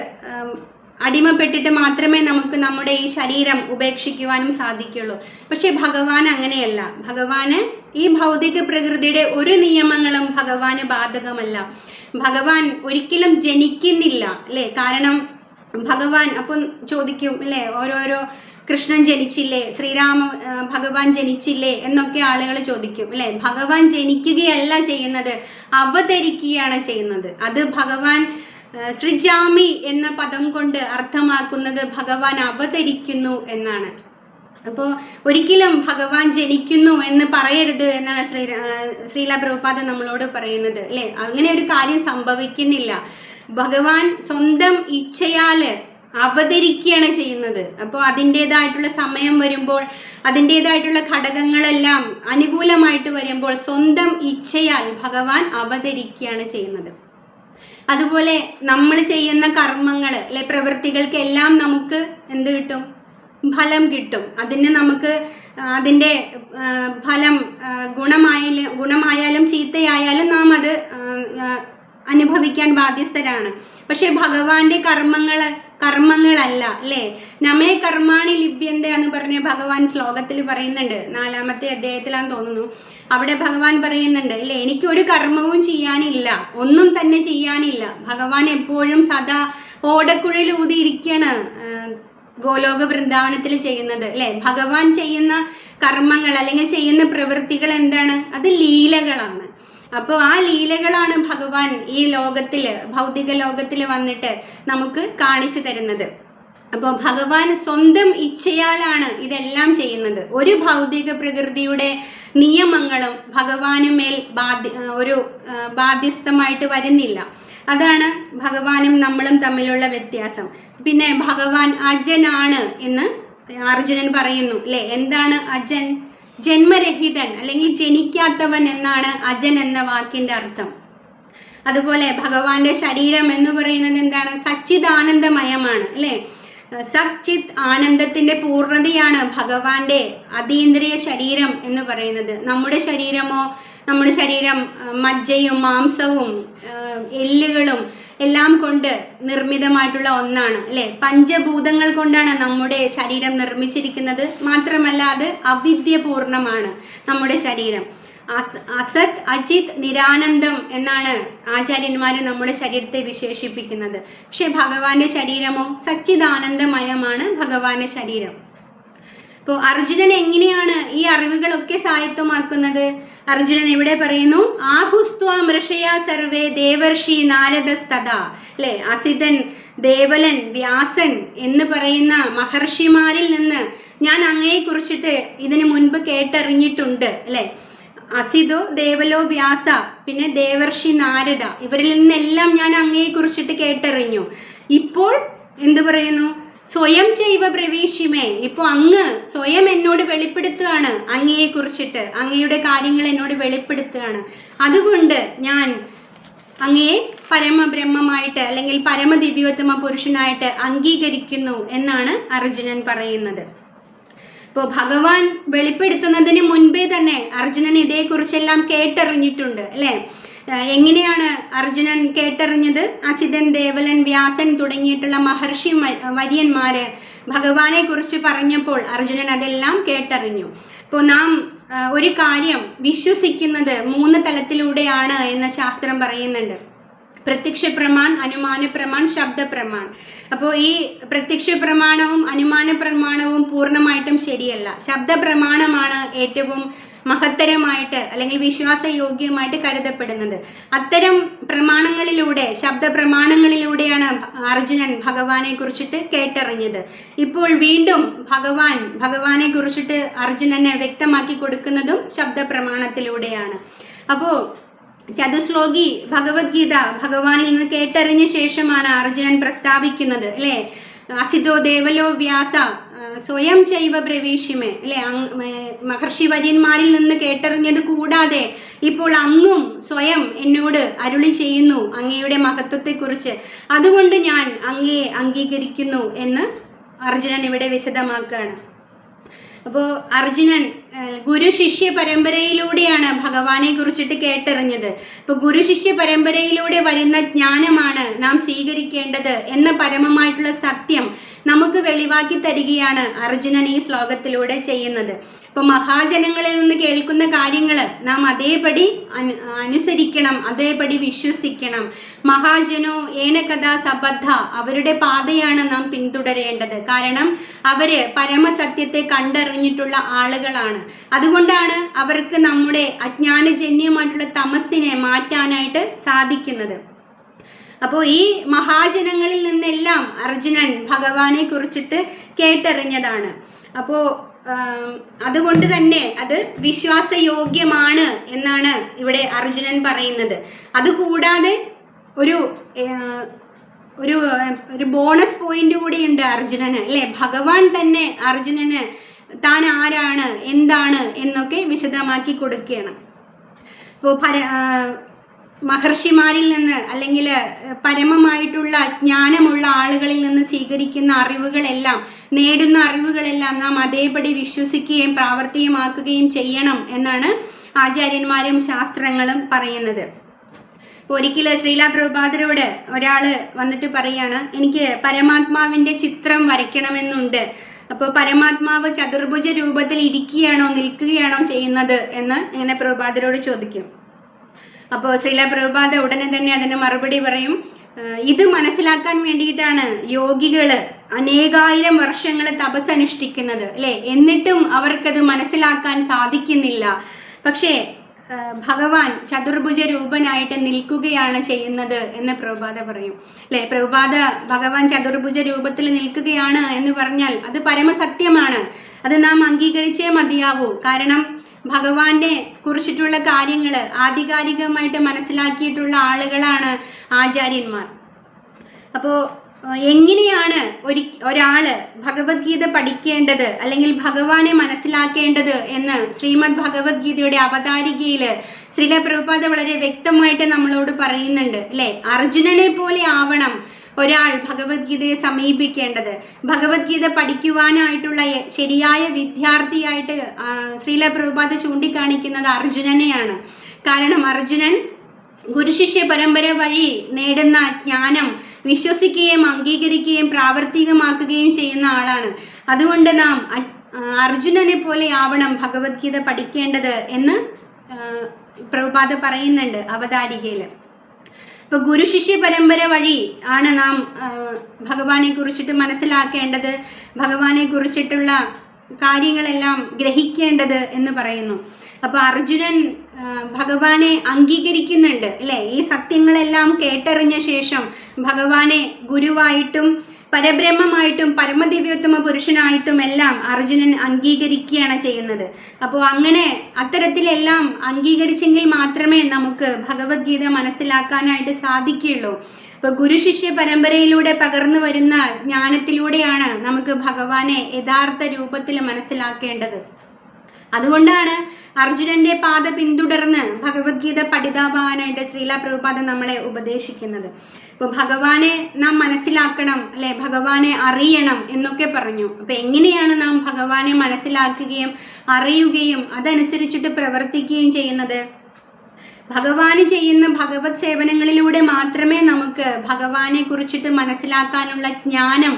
അടിമപ്പെട്ടിട്ട് മാത്രമേ നമുക്ക് നമ്മുടെ ഈ ശരീരം ഉപേക്ഷിക്കുവാനും സാധിക്കുള്ളൂ. പക്ഷെ ഭഗവാൻ അങ്ങനെയല്ല. ഭഗവാന് ഈ ഭൗതിക പ്രകൃതിയുടെ ഒരു നിയമങ്ങളും ഭഗവാന് ബാധകമല്ല. ഭഗവാൻ ഒരിക്കലും ജനിക്കുന്നില്ല അല്ലേ. കാരണം ഭഗവാൻ അപ്പം ചോദിക്കും അല്ലേ, ഓരോരോ കൃഷ്ണൻ ജനിച്ചില്ലേ, ഭഗവാൻ ജനിച്ചില്ലേ എന്നൊക്കെ ആളുകൾ ചോദിക്കും അല്ലേ. ഭഗവാൻ ജനിക്കുകയല്ല ചെയ്യുന്നത്, അവതരിക്കുകയാണ് ചെയ്യുന്നത്. അത് ഭഗവാൻ സൃജാമി എന്ന പദം കൊണ്ട് അർത്ഥമാക്കുന്നത് ഭഗവാൻ അവതരിക്കുന്നു എന്നാണ്. അപ്പോൾ ഒരിക്കലും ഭഗവാൻ ജനിക്കുന്നു എന്ന് പറയരുത് എന്നാണ് ശ്രീല പ്രഭുപാദ നമ്മളോട് പറയുന്നത് അല്ലേ. അങ്ങനെ ഒരു കാര്യം സംഭവിക്കുന്നില്ല. ഭഗവാൻ സ്വന്തം ഇച്ഛയാൽ അവതരിക്കുകയാണ് ചെയ്യുന്നത്. അപ്പോൾ അതിൻ്റേതായിട്ടുള്ള സമയം വരുമ്പോൾ, അതിൻ്റേതായിട്ടുള്ള ഘടകങ്ങളെല്ലാം അനുകൂലമായിട്ട് വരുമ്പോൾ സ്വന്തം ഇച്ഛയാൽ ഭഗവാൻ അവതരിക്കുകയാണ് ചെയ്യുന്നത്. അതുപോലെ നമ്മൾ ചെയ്യുന്ന കർമ്മങ്ങൾ അല്ലെ, പ്രവൃത്തികൾക്കെല്ലാം നമുക്ക് എന്ത് കിട്ടും? ഫലം കിട്ടും. അതിന് നമുക്ക് അതിൻ്റെ ഫലം ഗുണമായാലും ചീത്തയായാലും നാം അത് അനുഭവിക്കാൻ ബാധ്യസ്ഥരാണ്. പക്ഷെ ഭഗവാന്റെ കർമ്മങ്ങളല്ല അല്ലേ. നമേ കർമാണി ലിപ്യന്ത എന്ന് പറഞ്ഞ് ഭഗവാൻ ശ്ലോകത്തിൽ പറയുന്നുണ്ട്. 4-ാമത്തെ അധ്യായത്തിലാണെന്ന് തോന്നുന്നു. അവിടെ ഭഗവാൻ പറയുന്നുണ്ട് അല്ലേ, എനിക്കൊരു കർമ്മവും ചെയ്യാനില്ല, ഒന്നും തന്നെ ചെയ്യാനില്ല. ഭഗവാൻ എപ്പോഴും സദാ ഓടക്കുഴലൂതിയിരിക്കുകയാണ് ഗോലോക വൃന്ദാവനത്തിൽ ചെയ്യുന്നത് അല്ലേ. ഭഗവാൻ ചെയ്യുന്ന കർമ്മങ്ങൾ അല്ലെങ്കിൽ ചെയ്യുന്ന പ്രവൃത്തികൾ എന്താണ്? അത് ലീലകളാണ്. അപ്പോൾ ആ ലീലകളാണ് ഭഗവാൻ ഈ ലോകത്തിൽ, ഭൗതിക ലോകത്തിൽ വന്നിട്ട് നമുക്ക് കാണിച്ചു തരുന്നത്. അപ്പോൾ ഭഗവാൻ സ്വന്തം ഇച്ഛയാലാണ് ഇതെല്ലാം ചെയ്യുന്നത്. ഒരു ഭൗതിക പ്രകൃതിയുടെ നിയമങ്ങളും ഭഗവാനുമേൽ ബാധ്യസ്ഥമായിട്ട് വരുന്നില്ല. അതാണ് ഭഗവാനും നമ്മളും തമ്മിലുള്ള വ്യത്യാസം. പിന്നെ ഭഗവാൻ അജനാണ് എന്ന് അർജുനൻ പറയുന്നു അല്ലേ. എന്താണ് അജൻ? ജന്മരഹിതൻ അല്ലെങ്കിൽ ജനിക്കാത്തവൻ എന്നാണ് അജൻ എന്ന വാക്കിൻ്റെ അർത്ഥം. അതുപോലെ ഭഗവാന്റെ ശരീരം എന്ന് പറയുന്നത് എന്താണ്? സച്ചിദാനന്ദമയമാണ് അല്ലേ. സച്ചിത് ആനന്ദത്തിൻ്റെ പൂർണ്ണതയാണ് ഭഗവാന്റെ അതീന്ദ്രിയ ശരീരം എന്ന് പറയുന്നത്. നമ്മുടെ ശരീരം മജ്ജയും മാംസവും എല്ലുകളും എല്ലാം കൊണ്ട് നിർമ്മിതമായിട്ടുള്ള ഒന്നാണ് അല്ലേ. പഞ്ചഭൂതങ്ങൾ കൊണ്ടാണ് നമ്മുടെ ശരീരം നിർമ്മിച്ചിരിക്കുന്നത്. മാത്രമല്ല അത് അവിദ്യപൂർണമാണ് നമ്മുടെ ശരീരം. അസത് അജിത് നിരാനന്ദം എന്നാണ് ആചാര്യന്മാർ നമ്മുടെ ശരീരത്തെ വിശേഷിപ്പിക്കുന്നത്. പക്ഷെ ഭഗവാന്റെ ശരീരമോ സച്ചിദാനന്ദമയമാണ് ഭഗവാന്റെ ശരീരം. അപ്പോൾ അർജുനൻ എങ്ങനെയാണ് ഈ അറിവുകളൊക്കെ സ്വായത്തമാക്കുന്നത്? അർജുനൻ ഇവിടെ പറയുന്നു, ആഹുസ്ത്വാം ഋഷയ സർവേ ദേവർഷി നാരദസ്തത, അല്ലെ, അസിതൻ, ദേവലൻ, വ്യാസൻ എന്ന് പറയുന്ന മഹർഷിമാരിൽ നിന്ന് ഞാൻ അങ്ങയെക്കുറിച്ചിട്ട് ഇതിനു മുൻപ് കേട്ടറിഞ്ഞിട്ടുണ്ട്, അല്ലെ. അസിതോ, ദേവലോ, വ്യാസ, പിന്നെ ദേവർഷി നാരദ, ഇവരിൽ നിന്നെല്ലാം ഞാൻ അങ്ങയെക്കുറിച്ചിട്ട് കേട്ടറിഞ്ഞു. ഇപ്പോൾ എന്ത് പറയുന്നു? സ്വയം ചെയ്വ പ്രവേശിമേ, ഇപ്പോൾ അങ്ങ് സ്വയം എന്നോട് വെളിപ്പെടുത്തുകയാണ് അങ്ങയെക്കുറിച്ചിട്ട്, അങ്ങയുടെ കാര്യങ്ങൾ എന്നോട് വെളിപ്പെടുത്തുകയാണ്. അതുകൊണ്ട് ഞാൻ അങ്ങയെ പരമബ്രഹ്മമായിട്ട് അല്ലെങ്കിൽ പരമദിവ്യോത്തമ പുരുഷനായിട്ട് അംഗീകരിക്കുന്നു എന്നാണ് അർജുനൻ പറയുന്നത്. ഇപ്പോൾ ഭഗവാൻ വെളിപ്പെടുത്തുന്നതിന് മുൻപേ തന്നെ അർജുനൻ ഇതേക്കുറിച്ചെല്ലാം കേട്ടറിഞ്ഞിട്ടുണ്ട്, അല്ലേ. എങ്ങനെയാണ് അർജുനൻ കേട്ടറിഞ്ഞത്? അസിതൻ, ദേവലൻ, വ്യാസൻ തുടങ്ങിയിട്ടുള്ള മഹർഷി വര്യന്മാര് ഭഗവാനെ കുറിച്ച് പറഞ്ഞപ്പോൾ അർജുനൻ അതെല്ലാം കേട്ടറിഞ്ഞു. ഇപ്പോൾ നാം ഒരു കാര്യം വിശ്വസിക്കുന്നത് 3 തലത്തിലൂടെയാണ് എന്ന് ശാസ്ത്രം പറയുന്നുണ്ട്. പ്രത്യക്ഷ പ്രമാൺ, അനുമാന പ്രമാൺ, ശബ്ദ പ്രമാൺ. അപ്പോൾ ഈ പ്രത്യക്ഷ പ്രമാണവും അനുമാന പ്രമാണവും പൂർണ്ണമായിട്ടും ശരിയല്ല. ശബ്ദ പ്രമാണമാണ് ഏറ്റവും മഹത്തരമായിട്ട് അല്ലെങ്കിൽ വിശ്വാസയോഗ്യമായിട്ട് കരുതപ്പെടുന്നത്. അത്തരം പ്രമാണങ്ങളിലൂടെ, ശബ്ദ പ്രമാണങ്ങളിലൂടെയാണ് അർജുനൻ ഭഗവാനെ കുറിച്ചിട്ട് കേട്ടറിഞ്ഞത്. ഇപ്പോൾ വീണ്ടും ഭഗവാനെ കുറിച്ചിട്ട് അർജുനനെ വ്യക്തമാക്കി കൊടുക്കുന്നതും ശബ്ദ പ്രമാണത്തിലൂടെയാണ്. അപ്പോൾ ചതുശ്ലോകി ഭഗവത്ഗീത ഭഗവാനിൽ നിന്ന് കേട്ടറിഞ്ഞ ശേഷമാണ് അർജുനൻ പ്രസ്താവിക്കുന്നത്, അല്ലേ. അസിതോ ദേവലോ വ്യാസ സ്വയം ചൈവ പ്രവേശിമേ, അല്ലെ. മഹർഷി വര്യന്മാരിൽ നിന്ന് കേട്ടറിഞ്ഞത് കൂടാതെ ഇപ്പോൾ അങ്ങും സ്വയം എന്നോട് അരുളി ചെയ്യുന്നു അങ്ങയുടെ മഹത്വത്തെക്കുറിച്ച്. അതുകൊണ്ട് ഞാൻ അങ്ങയെ അംഗീകരിക്കുന്നു എന്ന് അർജുനൻ ഇവിടെ വിശദമാക്കുകയാണ്. അപ്പോൾ അർജുനൻ ഗുരു ശിഷ്യ പരമ്പരയിലൂടെയാണ് ഭഗവാനെ കുറിച്ചിട്ട് കേട്ടറിഞ്ഞത്. ഇപ്പോൾ ഗുരു ശിഷ്യ പരമ്പരയിലൂടെ വരുന്ന ജ്ഞാനമാണ് നാം സ്വീകരിക്കേണ്ടത് എന്ന പരമമായിട്ടുള്ള സത്യം നമുക്ക് വെളിവാക്കി തരികയാണ് അർജുനൻ ഈ ശ്ലോകത്തിലൂടെ ചെയ്യുന്നത്. ഇപ്പോൾ മഹാജനങ്ങളിൽ നിന്ന് കേൾക്കുന്ന കാര്യങ്ങൾ നാം അതേപടി അനുസരിക്കണം, അതേപടി വിശ്വസിക്കണം. മഹാജനോ ഏന കഥാ സബദ്ധ, അവരുടെ പാതയാണ് നാം പിന്തുടരേണ്ടത്. കാരണം അവര് പരമസത്യത്തെ കണ്ടറിഞ്ഞിട്ടുള്ള ആളുകളാണ്. അതുകൊണ്ടാണ് അവർക്ക് നമ്മുടെ അജ്ഞാനജന്യമായിട്ടുള്ള തമസ്സിനെ മാറ്റാനായിട്ട് സാധിക്കുന്നത്. അപ്പോൾ ഈ മഹാജനങ്ങളിൽ നിന്നെല്ലാം അർജുനൻ ഭഗവാനെ കുറിച്ചിട്ട് കേട്ടറിഞ്ഞതാണ്. അപ്പോൾ അതുകൊണ്ട് തന്നെ അത് വിശ്വാസയോഗ്യമാണ് എന്നാണ് ഇവിടെ അർജുനൻ പറയുന്നത്. അതുകൂടാതെ ഒരു ഒരു ഒരു ബോണസ് പോയിന്റ് കൂടിയുണ്ട് അർജുനന്, അല്ലേ. ഭഗവാൻ തന്നെ അർജുനന് താൻ ആരാണ്, എന്താണ് എന്നൊക്കെ വിശദമാക്കി കൊടുക്കുകയാണ്. ഇപ്പോൾ മഹർഷിമാരിൽ നിന്ന് അല്ലെങ്കിൽ പരമമായിട്ടുള്ള ജ്ഞാനമുള്ള ആളുകളിൽ നിന്ന് സ്വീകരിക്കുന്ന അറിവുകളെല്ലാം, നേടുന്ന അറിവുകളെല്ലാം നാം അതേപടി വിശ്വസിക്കുകയും പ്രാവർത്തികമാക്കുകയും ചെയ്യണം എന്നാണ് ആചാര്യന്മാരും ശാസ്ത്രങ്ങളും പറയുന്നത്. ഇപ്പോൾ ഒരിക്കലും ശ്രീല പ്രഭുപാദരോട് ഒരാൾ വന്നിട്ട് പറയാണ്, എനിക്ക് പരമാത്മാവിൻ്റെ ചിത്രം വരയ്ക്കണമെന്നുണ്ട്. അപ്പോൾ പരമാത്മാവ് ചതുർഭുജ രൂപത്തിൽ ഇരിക്കുകയാണോ നിൽക്കുകയാണോ ചെയ്യുന്നത് എന്ന് ഇങ്ങനെ പ്രഭുപാദരോട് ചോദിക്കും. അപ്പോൾ ശ്രീല പ്രഭുപാദ ഉടനെ തന്നെ അതിന് മറുപടി പറയും, ഇത് മനസ്സിലാക്കാൻ വേണ്ടിയിട്ടാണ് യോഗികൾ അനേകായിരം വർഷങ്ങൾ തപസ് അനുഷ്ഠിക്കുന്നത്, അല്ലേ. എന്നിട്ടും അവർക്കത് മനസ്സിലാക്കാൻ സാധിക്കുന്നില്ല. പക്ഷേ ഭഗവാൻ ചതുർഭുജ രൂപനായിട്ട് നിൽക്കുകയാണ് ചെയ്യുന്നത് എന്ന് പ്രഭുപാദ പറയും, അല്ലേ. ഭഗവാൻ ചതുർഭുജ രൂപത്തിൽ നിൽക്കുകയാണ് എന്ന് പറഞ്ഞാൽ അത് പരമസത്യമാണ്. അത് നാം അംഗീകരിച്ചേ മതിയാവൂ. കാരണം ഭഗവാനെ കുറിച്ചിട്ടുള്ള കാര്യങ്ങൾ ആധികാരികമായിട്ട് മനസ്സിലാക്കിയിട്ടുള്ള ആളുകളാണ് ആചാര്യന്മാർ. അപ്പോൾ എങ്ങനെയാണ് ഒരാള് ഭഗവത്ഗീത പഠിക്കേണ്ടത് അല്ലെങ്കിൽ ഭഗവാനെ മനസ്സിലാക്കേണ്ടത് എന്ന് ശ്രീമദ് ഭഗവത്ഗീതയുടെ അവതാരികയിൽ ശ്രീല പ്രഭുപാദ വളരെ വ്യക്തമായിട്ട് നമ്മളോട് പറയുന്നുണ്ട്, അല്ലേ. അർജുനനെ പോലെ ആവണം ഒരാൾ ഭഗവത്ഗീതയെ സമീപിക്കേണ്ടത്. ഭഗവത്ഗീത പഠിക്കുവാനായിട്ടുള്ള ശരിയായ വിദ്യാർത്ഥിയായിട്ട് ശ്രീല പ്രഭുപാദ ചൂണ്ടിക്കാണിക്കുന്നത് അർജുനനെയാണ്. കാരണം അർജുനൻ ഗുരുശിഷ്യ പരമ്പര വഴി നേടുന്ന ജ്ഞാനം വിശ്വസിക്കുകയും അംഗീകരിക്കുകയും പ്രാവർത്തികമാക്കുകയും ചെയ്യുന്ന ആളാണ്. അതുകൊണ്ട് നാം അർജുനനെ പോലെ ആവണം ഭഗവത്ഗീത പഠിക്കേണ്ടത് എന്ന് പ്രഭുപാദ പറയുന്നുണ്ട് അവതാരികയിൽ. ഇപ്പോൾ ഗുരുശിഷ്യ പരമ്പര വഴി ആണ് നാം ഭഗവാനെ കുറിച്ചിട്ട് മനസ്സിലാക്കേണ്ടത്, ഭഗവാനെ കുറിച്ചിട്ടുള്ള കാര്യങ്ങളെല്ലാം ഗ്രഹിക്കേണ്ടത് എന്ന് പറയുന്നു. അപ്പോൾ അർജുനൻ ഭഗവാനെ അംഗീകരിക്കുന്നുണ്ട് അല്ലേ. ഈ സത്യങ്ങളെല്ലാം കേട്ടറിഞ്ഞ ശേഷം ഭഗവാനെ ഗുരുവായിട്ടും പരബ്രഹ്മമായിട്ടും പരമദിവ്യോത്തമ പുരുഷനായിട്ടും എല്ലാം അർജുനൻ അംഗീകരിക്കുകയാണ് ചെയ്യുന്നത്. അപ്പോൾ അങ്ങനെ അത്തരത്തിലെല്ലാം അംഗീകരിച്ചെങ്കിൽ മാത്രമേ നമുക്ക് ഭഗവത്ഗീത മനസ്സിലാക്കാനായിട്ട് സാധിക്കുകയുള്ളൂ. ഇപ്പോൾ ഗുരുശിഷ്യ പരമ്പരയിലൂടെ പകർന്നു വരുന്ന ജ്ഞാനത്തിലൂടെയാണ് നമുക്ക് ഭഗവാനെ യഥാർത്ഥ രൂപത്തിൽ മനസ്സിലാക്കേണ്ടത്. അതുകൊണ്ടാണ് അർജുനന്റെ പാത പിന്തുടർന്ന് ഭഗവത്ഗീത പഠിതാവാനായിട്ട് ശ്രീല പ്രഭുപാദ നമ്മളെ ഉപദേശിക്കുന്നത്. ഇപ്പോൾ ഭഗവാനെ നാം മനസ്സിലാക്കണം അല്ലെ, ഭഗവാനെ അറിയണം എന്നൊക്കെ പറഞ്ഞു. അപ്പൊ എങ്ങനെയാണ് നാം ഭഗവാനെ മനസ്സിലാക്കുകയും അറിയുകയും അതനുസരിച്ചിട്ട് പ്രവർത്തിക്കുകയും ചെയ്യുന്നത്? ഭഗവാന് ചെയ്യുന്ന ഭഗവത് സേവനങ്ങളിലൂടെ മാത്രമേ നമുക്ക് ഭഗവാനെ കുറിച്ചിട്ട് മനസ്സിലാക്കാനുള്ള ജ്ഞാനം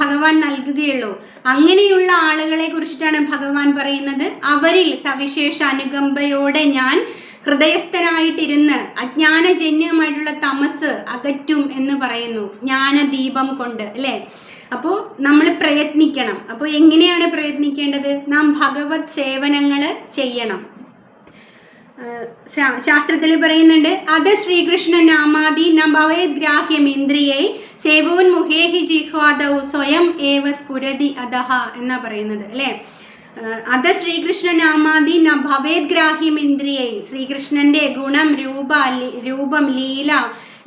ഭഗവാൻ നൽകുകയുള്ളൂ. അങ്ങനെയുള്ള ആളുകളെ കുറിച്ചിട്ടാണ് ഭഗവാൻ പറയുന്നത്, അവരിൽ സവിശേഷ അനുകമ്പയോടെ ഞാൻ ഹൃദയസ്ഥനായിട്ടിരുന്ന് അജ്ഞാനജന്യമായിട്ടുള്ള തമസ് അകറ്റും എന്ന് പറയുന്നു, ജ്ഞാനദീപം കൊണ്ട് അല്ലേ. അപ്പോൾ നമ്മൾ പ്രയത്നിക്കണം. അപ്പോൾ എങ്ങനെയാണ് പ്രയത്നിക്കേണ്ടത്? നാം ഭഗവത് സേവനങ്ങൾ ചെയ്യണം. ശാസ്ത്രത്തിൽ പറയുന്നുണ്ട്, അത് ശ്രീകൃഷ്ണ നാമാദി നഭവേദ് ഗ്രാഹ്യം ഇന്ദ്രിയൈ സേവോൻ മുഹേഹി ജിഹ്വാദൗ സ്വയം ഏവ സ്ഫുരതി അധഹ എന്നാ പറയുന്നത് അല്ലേ. അത് ശ്രീകൃഷ്ണ നാമാദി നഭവേദ് ഗ്രാഹ്യം ഇന്ദ്രിയൈ, ശ്രീകൃഷ്ണന്റെ ഗുണം, രൂപം, ലീല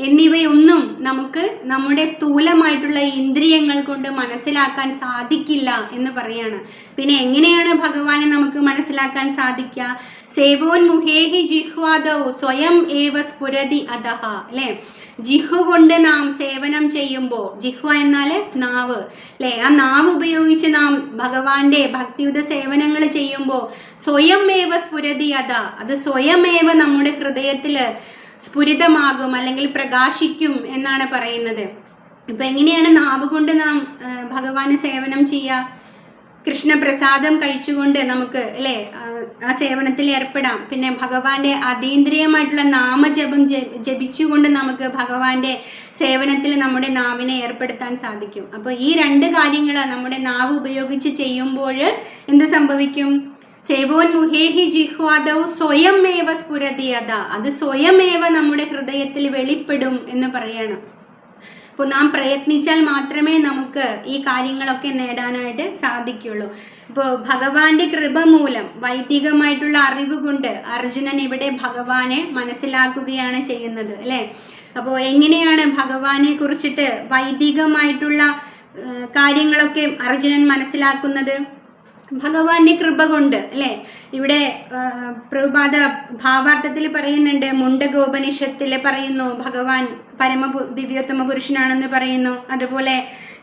എന്നിവയൊന്നും നമുക്ക് നമ്മുടെ സ്ഥൂലമായിട്ടുള്ള ഇന്ദ്രിയങ്ങൾ കൊണ്ട് മനസ്സിലാക്കാൻ സാധിക്കില്ല എന്ന് പറയാണ്. പിന്നെ എങ്ങനെയാണ് ഭഗവാനെ നമുക്ക് മനസ്സിലാക്കാൻ സാധിക്കുക? സേവോൻ മുഹേഹി ജിഹ്വാദൗ സ്വയം ഏവ സ്ഫുരതി അധഹ അല്ലെ. ജിഹ്വ കൊണ്ട് നാം സേവനം ചെയ്യുമ്പോൾ, ജിഹ്വ എന്നാല് നാവ് അല്ലെ, ആ നാവ് ഉപയോഗിച്ച് നാം ഭഗവാന്റെ ഭക്തിയുത സേവനങ്ങൾ ചെയ്യുമ്പോൾ സ്വയം ഏവ സ്ഫുരതി അധ, അത് സ്വയമേവ നമ്മുടെ ഹൃദയത്തില് സ്ഫുരിതമാകും അല്ലെങ്കിൽ പ്രകാശിക്കും എന്നാണ് പറയുന്നത്. ഇപ്പൊ എങ്ങനെയാണ് നാവ് കൊണ്ട് നാം ഭഗവാന് സേവനം ചെയ്യുക? കൃഷ്ണപ്രസാദം കഴിച്ചുകൊണ്ട് നമുക്ക് അല്ലേ ആ സേവനത്തിൽ ഏർപ്പെടാം. പിന്നെ ഭഗവാന്റെ അതീന്ദ്രിയമായിട്ടുള്ള നാമജപം ജപിച്ചുകൊണ്ട് നമുക്ക് ഭഗവാന്റെ സേവനത്തിൽ നമ്മുടെ നാവിനെ ഏർപ്പെടുത്താൻ സാധിക്കും. അപ്പോൾ ഈ രണ്ട് കാര്യങ്ങൾ നമ്മുടെ നാവ് ഉപയോഗിച്ച് ചെയ്യുമ്പോൾ എന്ത് സംഭവിക്കും? സേവോൻ മുഹേഹി ജിഹ്വാദൗ സ്വയമേവ സ്ഫുരതിയത, അത് സ്വയമേവ നമ്മുടെ ഹൃദയത്തിൽ വെളിപ്പെടും എന്ന് പറയണം. അപ്പോൾ നാം പ്രയത്നിച്ചാൽ മാത്രമേ നമുക്ക് ഈ കാര്യങ്ങളൊക്കെ നേടാനായിട്ട് സാധിക്കുള്ളൂ. ഇപ്പോൾ ഭഗവാന്റെ കൃപ മൂലം വൈദികമായിട്ടുള്ള അറിവ് കൊണ്ട് അർജുനൻ ഇവിടെ ഭഗവാനെ മനസ്സിലാക്കുകയാണ് ചെയ്യുന്നത് അല്ലേ. അപ്പോൾ എങ്ങനെയാണ് ഭഗവാനെ കുറിച്ചിട്ട് വൈദികമായിട്ടുള്ള കാര്യങ്ങളൊക്കെ അർജുനൻ മനസ്സിലാക്കുന്നത്? ഭഗവാന്റെ കൃപ കൊണ്ട് അല്ലേ. ഇവിടെ പ്രഭുപാദ ഭാവാർത്ഥത്തിൽ പറയുന്നുണ്ട്, മുണ്ടകോപനിഷത്തിൽ പറയുന്നു ഭഗവാൻ ദിവ്യോത്തമ പുരുഷനാണെന്ന് പറയുന്നു. അതുപോലെ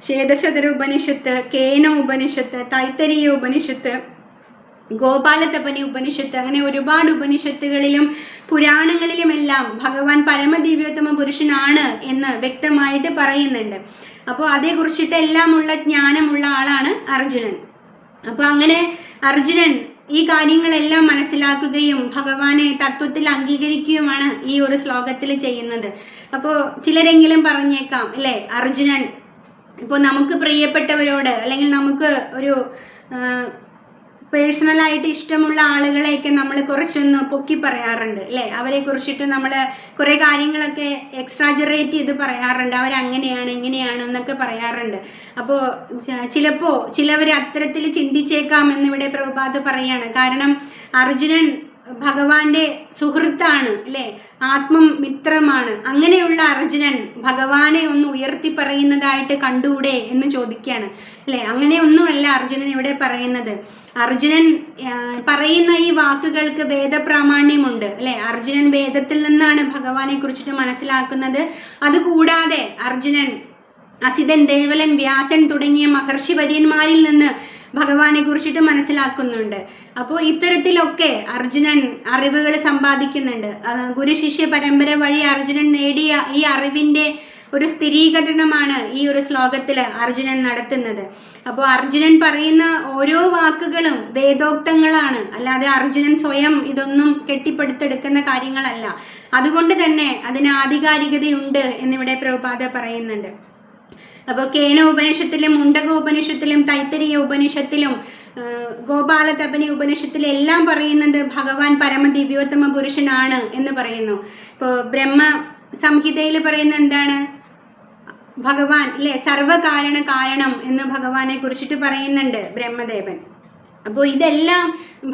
ശ്വേതശതര ഉപനിഷത്ത്, കേന ഉപനിഷത്ത്, തൈത്തരീയ ഉപനിഷത്ത്, ഗോപാലതപനി ഉപനിഷത്ത്, അങ്ങനെ ഒരുപാട് ഉപനിഷത്തുകളിലും പുരാണങ്ങളിലുമെല്ലാം ഭഗവാൻ പരമദിവ്യോത്തമ പുരുഷനാണ് എന്ന് വ്യക്തമായിട്ട് പറയുന്നുണ്ട്. അപ്പോൾ അതേക്കുറിച്ചിട്ടെല്ലാം ഉള്ള ജ്ഞാനമുള്ള ആളാണ് അർജുനൻ. അപ്പോൾ അങ്ങനെ അർജുനൻ ഈ കാര്യങ്ങളെല്ലാം മനസ്സിലാക്കുകയും ഭഗവാനെ തത്വത്തിൽ അംഗീകരിക്കുകയുമാണ് ഈ ഒരു ശ്ലോകത്തിൽ ചെയ്യുന്നത്. അപ്പോൾ ചിലരെങ്കിലും പറഞ്ഞേക്കാം അല്ലേ, അർജുനൻ ഇപ്പോൾ നമുക്ക് പ്രിയപ്പെട്ടവരോട് അല്ലെങ്കിൽ നമുക്ക് ഒരു പേഴ്സണലായിട്ട് ഇഷ്ടമുള്ള ആളുകളെയൊക്കെ നമ്മൾ കുറച്ചൊന്ന് പൊക്കി പറയാറുണ്ട് അല്ലേ. അവരെ കുറിച്ചിട്ട് നമ്മൾ കുറേ കാര്യങ്ങളൊക്കെ എക്സ്ട്രാജറേറ്റ് ചെയ്ത് പറയാറുണ്ട്. അവരങ്ങനെയാണ് ഇങ്ങനെയാണ് എന്നൊക്കെ പറയാറുണ്ട്. അപ്പോൾ ചിലപ്പോൾ ചിലവർ അത്തരത്തിൽ ചിന്തിച്ചേക്കാം എന്നിവിടെ പ്രഭുപാദ പറയാണ്. കാരണം അർജുനൻ ഭഗവാന്റെ സുഹൃത്താണ് അല്ലേ, ആത്മമിത്രമാണ്. അങ്ങനെയുള്ള അർജുനൻ ഭഗവാനെ ഒന്ന് ഉയർത്തി പറയുന്നതായിട്ട് കണ്ടുകൂടെ എന്ന് ചോദിക്കുകയാണ് അല്ലേ. അങ്ങനെയൊന്നുമല്ല അർജുനൻ ഇവിടെ പറയുന്നത്. അർജുനൻ പറയുന്ന ഈ വാക്കുകൾക്ക് വേദപ്രാമാണ്യമുണ്ട് അല്ലെ. അർജുനൻ വേദത്തിൽ നിന്നാണ് ഭഗവാനെ കുറിച്ചിട്ട് മനസ്സിലാക്കുന്നത്. അതുകൂടാതെ അർജുനൻ അസിതൻ, ദേവലൻ, വ്യാസൻ തുടങ്ങിയ മഹർഷി വര്യന്മാരിൽ നിന്ന് ഭഗവാനെ കുറിച്ചിട്ട് മനസ്സിലാക്കുന്നുണ്ട്. അപ്പോൾ ഇത്തരത്തിലൊക്കെ അർജുനൻ അറിവുകൾ സമ്പാദിക്കുന്നുണ്ട്. ഗുരുശിഷ്യ പരമ്പര വഴി അർജുനൻ നേടിയ ഈ അറിവിൻ്റെ ഒരു സ്ഥിരീകരണമാണ് ഈ ഒരു ശ്ലോകത്തിൽ അർജുനൻ നടത്തുന്നത്. അപ്പോൾ അർജുനൻ പറയുന്ന ഓരോ വാക്കുകളും വേദോക്തങ്ങളാണ്, അല്ലാതെ അർജുനൻ സ്വയം ഇതൊന്നും കെട്ടിപ്പടുത്തെടുക്കുന്ന കാര്യങ്ങളല്ല. അതുകൊണ്ട് തന്നെ അതിന് ആധികാരികതയുണ്ട് എന്നിവിടെ പ്രഭുപാദ പറയുന്നുണ്ട്. അപ്പോൾ കേന ഉപനിഷത്തിലും മുണ്ടക ഉപനിഷത്തിലും തൈത്തരീയ ഉപനിഷത്തിലും ഗോപാലതപനി ഉപനിഷത്തിലെല്ലാം പറയുന്നത് ഭഗവാൻ പരമദിവ്യോത്തമ പുരുഷനാണ് എന്ന് പറയുന്നു. ഇപ്പോൾ ബ്രഹ്മ സംഹിതയിൽ പറയുന്ന എന്താണ്? ഭഗവാൻ അല്ലേ സർവകാരണ കാരണം എന്ന് ഭഗവാനെ കുറിച്ചിട്ട് പറയുന്നുണ്ട് ബ്രഹ്മദേവൻ. അപ്പോൾ ഇതെല്ലാം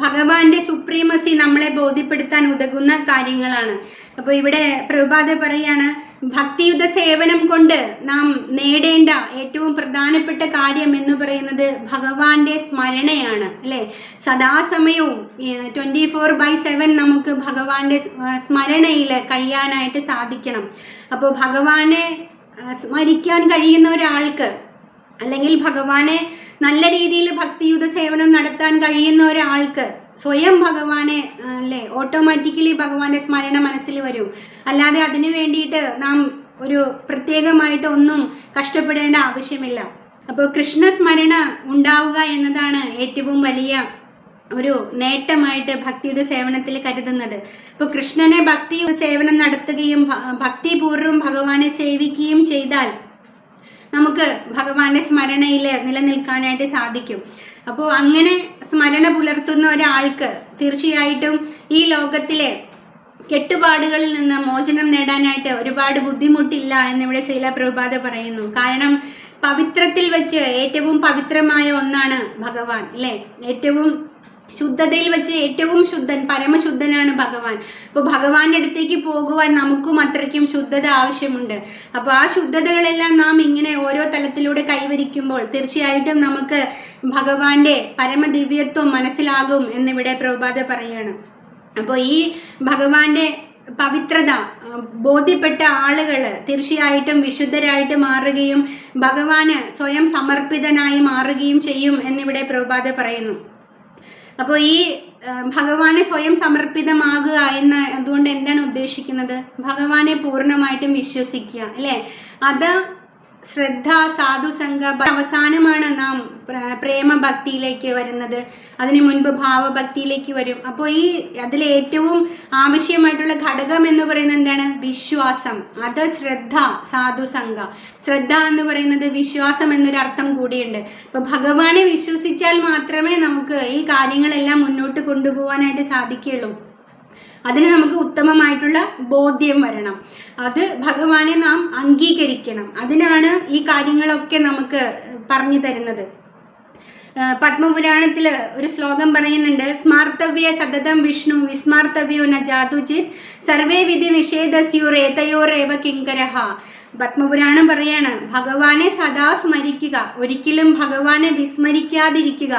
ഭഗവാന്റെ സുപ്രീമസി നമ്മളെ ബോധ്യപ്പെടുത്താൻ ഉതകുന്ന കാര്യങ്ങളാണ്. അപ്പോൾ ഇവിടെ പ്രഭുപാദ പറയാണ്, ഭക്തിയുത സേവനം കൊണ്ട് നാം നേടേണ്ട ഏറ്റവും പ്രധാനപ്പെട്ട കാര്യം എന്ന് പറയുന്നത് ഭഗവാന്റെ സ്മരണയാണ് അല്ലേ. സദാസമയവും 24/7 നമുക്ക് ഭഗവാന്റെ സ്മരണയിൽ കഴിയാനായിട്ട് സാധിക്കണം. അപ്പോൾ ഭഗവാനെ സ്മരിക്കാൻ കഴിയുന്ന ഒരാൾക്ക്, അല്ലെങ്കിൽ ഭഗവാനെ നല്ല രീതിയിൽ ഭക്തിയുത സേവനം നടത്താൻ കഴിയുന്ന ഒരാൾക്ക് സ്വയം ഭഗവാനെ അല്ലേ ഓട്ടോമാറ്റിക്കലി ഭഗവാന്റെ സ്മരണ മനസ്സിൽ വരും. അല്ലാതെ അതിനു വേണ്ടിയിട്ട് നാം ഒരു പ്രത്യേകമായിട്ട് ഒന്നും കഷ്ടപ്പെടേണ്ട ആവശ്യമില്ല. അപ്പോൾ കൃഷ്ണസ്മരണ ഉണ്ടാവുക എന്നതാണ് ഏറ്റവും വലിയ ഒരു നേട്ടമായിട്ട് ഭക്തിയുത സേവനത്തിൽ കരുതുന്നത്. ഇപ്പോൾ കൃഷ്ണനെ ഭക്തിയുത സേവനം നടത്തുകയും ഭക്തിപൂർവ്വം ഭഗവാനെ സേവിക്കുകയും ചെയ്താൽ നമുക്ക് ഭഗവാന്റെ സ്മരണയിൽ നിലനിൽക്കാനായിട്ട് സാധിക്കും. അപ്പോൾ അങ്ങനെ സ്മരണ പുലർത്തുന്ന ഒരാൾക്ക് തീർച്ചയായിട്ടും ഈ ലോകത്തിലെ കെട്ടുപാടുകളിൽ നിന്ന് മോചനം നേടാനായിട്ട് ഒരുപാട് ബുദ്ധിമുട്ടില്ല എന്നിവിടെ ശീല പ്രഭുപാദ പറയുന്നു. കാരണം പവിത്രത്തിൽ വെച്ച് ഏറ്റവും പവിത്രമായ ഒന്നാണ് ഭഗവാൻ അല്ലേ. ഏറ്റവും ശുദ്ധതയിൽ വെച്ച് ഏറ്റവും ശുദ്ധൻ, പരമശുദ്ധനാണ് ഭഗവാൻ. അപ്പോൾ ഭഗവാന്റെ അടുത്തേക്ക് പോകുവാൻ നമുക്കും അത്രയ്ക്കും ശുദ്ധത ആവശ്യമുണ്ട്. അപ്പോൾ ആ ശുദ്ധതകളെല്ലാം നാം ഇങ്ങനെ ഓരോ തലത്തിലൂടെ കൈവരിക്കുമ്പോൾ തീർച്ചയായിട്ടും നമുക്ക് ഭഗവാന്റെ പരമദിവ്യത്വം മനസ്സിലാകും എന്നിവിടെ പ്രഭുപാദ പറയാണ്. അപ്പോൾ ഈ ഭഗവാന്റെ പവിത്രത ബോധ്യപ്പെട്ട ആളുകൾ തീർച്ചയായിട്ടും വിശുദ്ധരായിട്ട് മാറുകയും ഭഗവാന് സ്വയം സമർപ്പിതനായി മാറുകയും ചെയ്യും എന്നിവിടെ പ്രഭുപാദ പറയുന്നു. അപ്പോൾ ഈ ഭഗവാനെ സ്വയം സമർപ്പിതമാകുക എന്ന അതുകൊണ്ട് എന്താണ് ഉദ്ദേശിക്കുന്നത്? ഭഗവാനെ പൂർണ്ണമായിട്ടും വിശ്വസിക്കുക അല്ലേ. അത് ശ്രദ്ധ, സാധുസംഗ അവസാനമാണ് നാം പ്രേമഭക്തിയിലേക്ക് വരുന്നത്. അതിനു മുൻപ് ഭാവഭക്തിയിലേക്ക് വരും. അപ്പോൾ ഈ അതിലെ ഏറ്റവും ആവശ്യമായിട്ടുള്ള ഘടകം എന്ന് പറയുന്നത് എന്താണ്? വിശ്വാസം. അത് ശ്രദ്ധ, സാധുസംഗ. ശ്രദ്ധ എന്ന് പറയുന്നത് വിശ്വാസം എന്നൊരു അർത്ഥം കൂടിയുണ്ട്. അപ്പോൾ ഭഗവാനെ വിശ്വസിച്ചാൽ മാത്രമേ നമുക്ക് ഈ കാര്യങ്ങളെല്ലാം മുന്നോട്ട് കൊണ്ടുപോകാനായിട്ട് സാധിക്കുകയുള്ളൂ. അതിന് നമുക്ക് ഉത്തമമായിട്ടുള്ള ബോധ്യം വരണം. അത് ഭഗവാനെ നാം അംഗീകരിക്കണം. അതിനാണ് ഈ കാര്യങ്ങളൊക്കെ നമുക്ക് പറഞ്ഞു തരുന്നത്. പത്മപുരാണത്തിൽ ഒരു ശ്ലോകം പറയുന്നുണ്ട്, സ്മാർത്തവ്യ സതതം വിഷ്ണു വിസ്മാർത്തവ്യോ ന ജാതുചിത് സർവേ വിധി നിഷേധസ്യോരേതയോരേവ കിങ്കരഹ. പത്മപുരാണം പറയാണ്, ഭഗവാനെ സദാ സ്മരിക്കുക, ഒരിക്കലും ഭഗവാനെ വിസ്മരിക്കാതിരിക്കുക.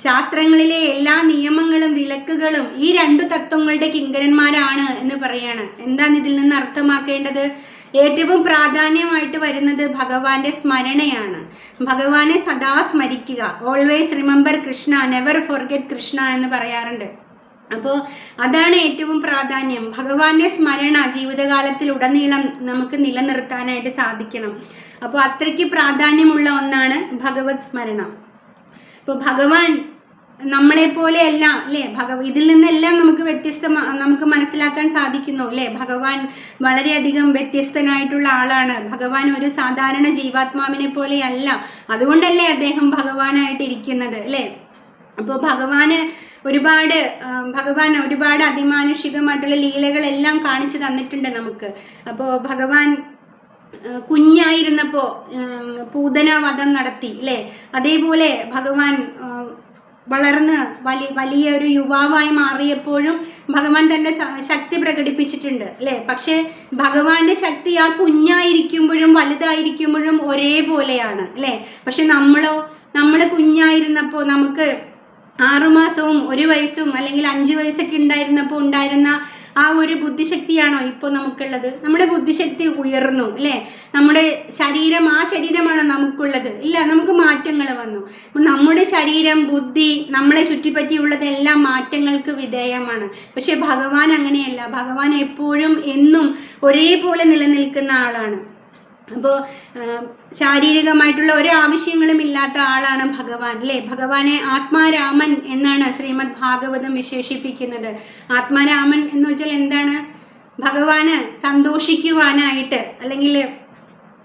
ശാസ്ത്രങ്ങളിലെ എല്ലാ നിയമങ്ങളും വിലക്കുകളും ഈ 2 തത്വങ്ങളുടെ കിങ്കരന്മാരാണ് എന്ന് പറയാണ്. എന്താണ് ഇതിൽ നിന്ന് അർത്ഥമാക്കേണ്ടത്? ഏറ്റവും പ്രാധാന്യമായിട്ട് വരുന്നത് ഭഗവാന്റെ സ്മരണയാണ്. ഭഗവാനെ സദാ സ്മരിക്കുക. Always remember Krishna, never forget Krishna എന്ന് പറയാറുണ്ട്. അപ്പോൾ അതാണ് ഏറ്റവും പ്രാധാന്യം. ഭഗവാന്റെ സ്മരണ ജീവിതകാലത്തിൽ ഉടനീളം നമുക്ക് നിലനിർത്താനായിട്ട് സാധിക്കണം. അപ്പോൾ അത്രയ്ക്ക് പ്രാധാന്യമുള്ള ഒന്നാണ് ഭഗവത് സ്മരണ. ഇപ്പോൾ ഭഗവാൻ നമ്മളെപ്പോലെയല്ല അല്ലേ. ഇതിൽ നിന്നെല്ലാം നമുക്ക് മനസ്സിലാക്കാൻ സാധിക്കുന്നു അല്ലേ. ഭഗവാൻ വളരെയധികം വ്യത്യസ്തനായിട്ടുള്ള ആളാണ്. ഭഗവാൻ ഒരു സാധാരണ ജീവാത്മാവിനെ പോലെയല്ല. അതുകൊണ്ടല്ലേ അദ്ദേഹം ഭഗവാനായിട്ടിരിക്കുന്നത് അല്ലേ. അപ്പോൾ ഭഗവാൻ ഒരുപാട് അതിമാനുഷികമായിട്ടുള്ള ലീലകളെല്ലാം കാണിച്ചു തന്നിട്ടുണ്ട് നമുക്ക്. അപ്പോൾ ഭഗവാൻ കുഞ്ഞായിരുന്നപ്പോൾ പൂതനാവധം നടത്തി അല്ലേ. അതേപോലെ ഭഗവാൻ വളർന്ന് വലിയ ഒരു യുവാവായി മാറിയപ്പോഴും ഭഗവാൻ തൻ്റെ ശക്തി പ്രകടിപ്പിച്ചിട്ടുണ്ട് അല്ലേ. പക്ഷേ ഭഗവാന്റെ ശക്തി ആ കുഞ്ഞായിരിക്കുമ്പോഴും വലുതായിരിക്കുമ്പോഴും ഒരേപോലെയാണ് അല്ലേ. പക്ഷെ നമ്മൾ കുഞ്ഞായിരുന്നപ്പോൾ നമുക്ക് 6 മാസവും 1 വയസ്സും അല്ലെങ്കിൽ 5 വയസ്സൊക്കെ ഉണ്ടായിരുന്നപ്പോൾ ഉണ്ടായിരുന്ന ആ ഒരു ബുദ്ധിശക്തിയാണോ ഇപ്പോൾ നമുക്കുള്ളത്? നമ്മുടെ ബുദ്ധിശക്തി ഉയർന്നു അല്ലേ. നമ്മുടെ ശരീരമാണോ നമുക്കുള്ളത്? ഇല്ല, നമുക്ക് മാറ്റങ്ങൾ വന്നു. നമ്മുടെ ശരീരം, ബുദ്ധി, നമ്മളെ ചുറ്റിപ്പറ്റിയുള്ളതെല്ലാം മാറ്റങ്ങൾക്ക് വിധേയമാണ്. പക്ഷെ ഭഗവാൻ അങ്ങനെയല്ല. ഭഗവാൻ എപ്പോഴും എന്നും ഒരേപോലെ നിലനിൽക്കുന്ന ആളാണ്. അപ്പോൾ ശാരീരികമായിട്ടുള്ള ഒരു ആവശ്യങ്ങളും ഇല്ലാത്ത ആളാണ് ഭഗവാൻ അല്ലേ. ഭഗവാനെ ആത്മാരാമൻ എന്നാണ് ശ്രീമദ് ഭാഗവതം വിശേഷിപ്പിക്കുന്നത്. ആത്മാരാമൻ എന്ന് വെച്ചാൽ എന്താണ്? ഭഗവാന് സന്തോഷിക്കുവാനായിട്ട് അല്ലെങ്കിൽ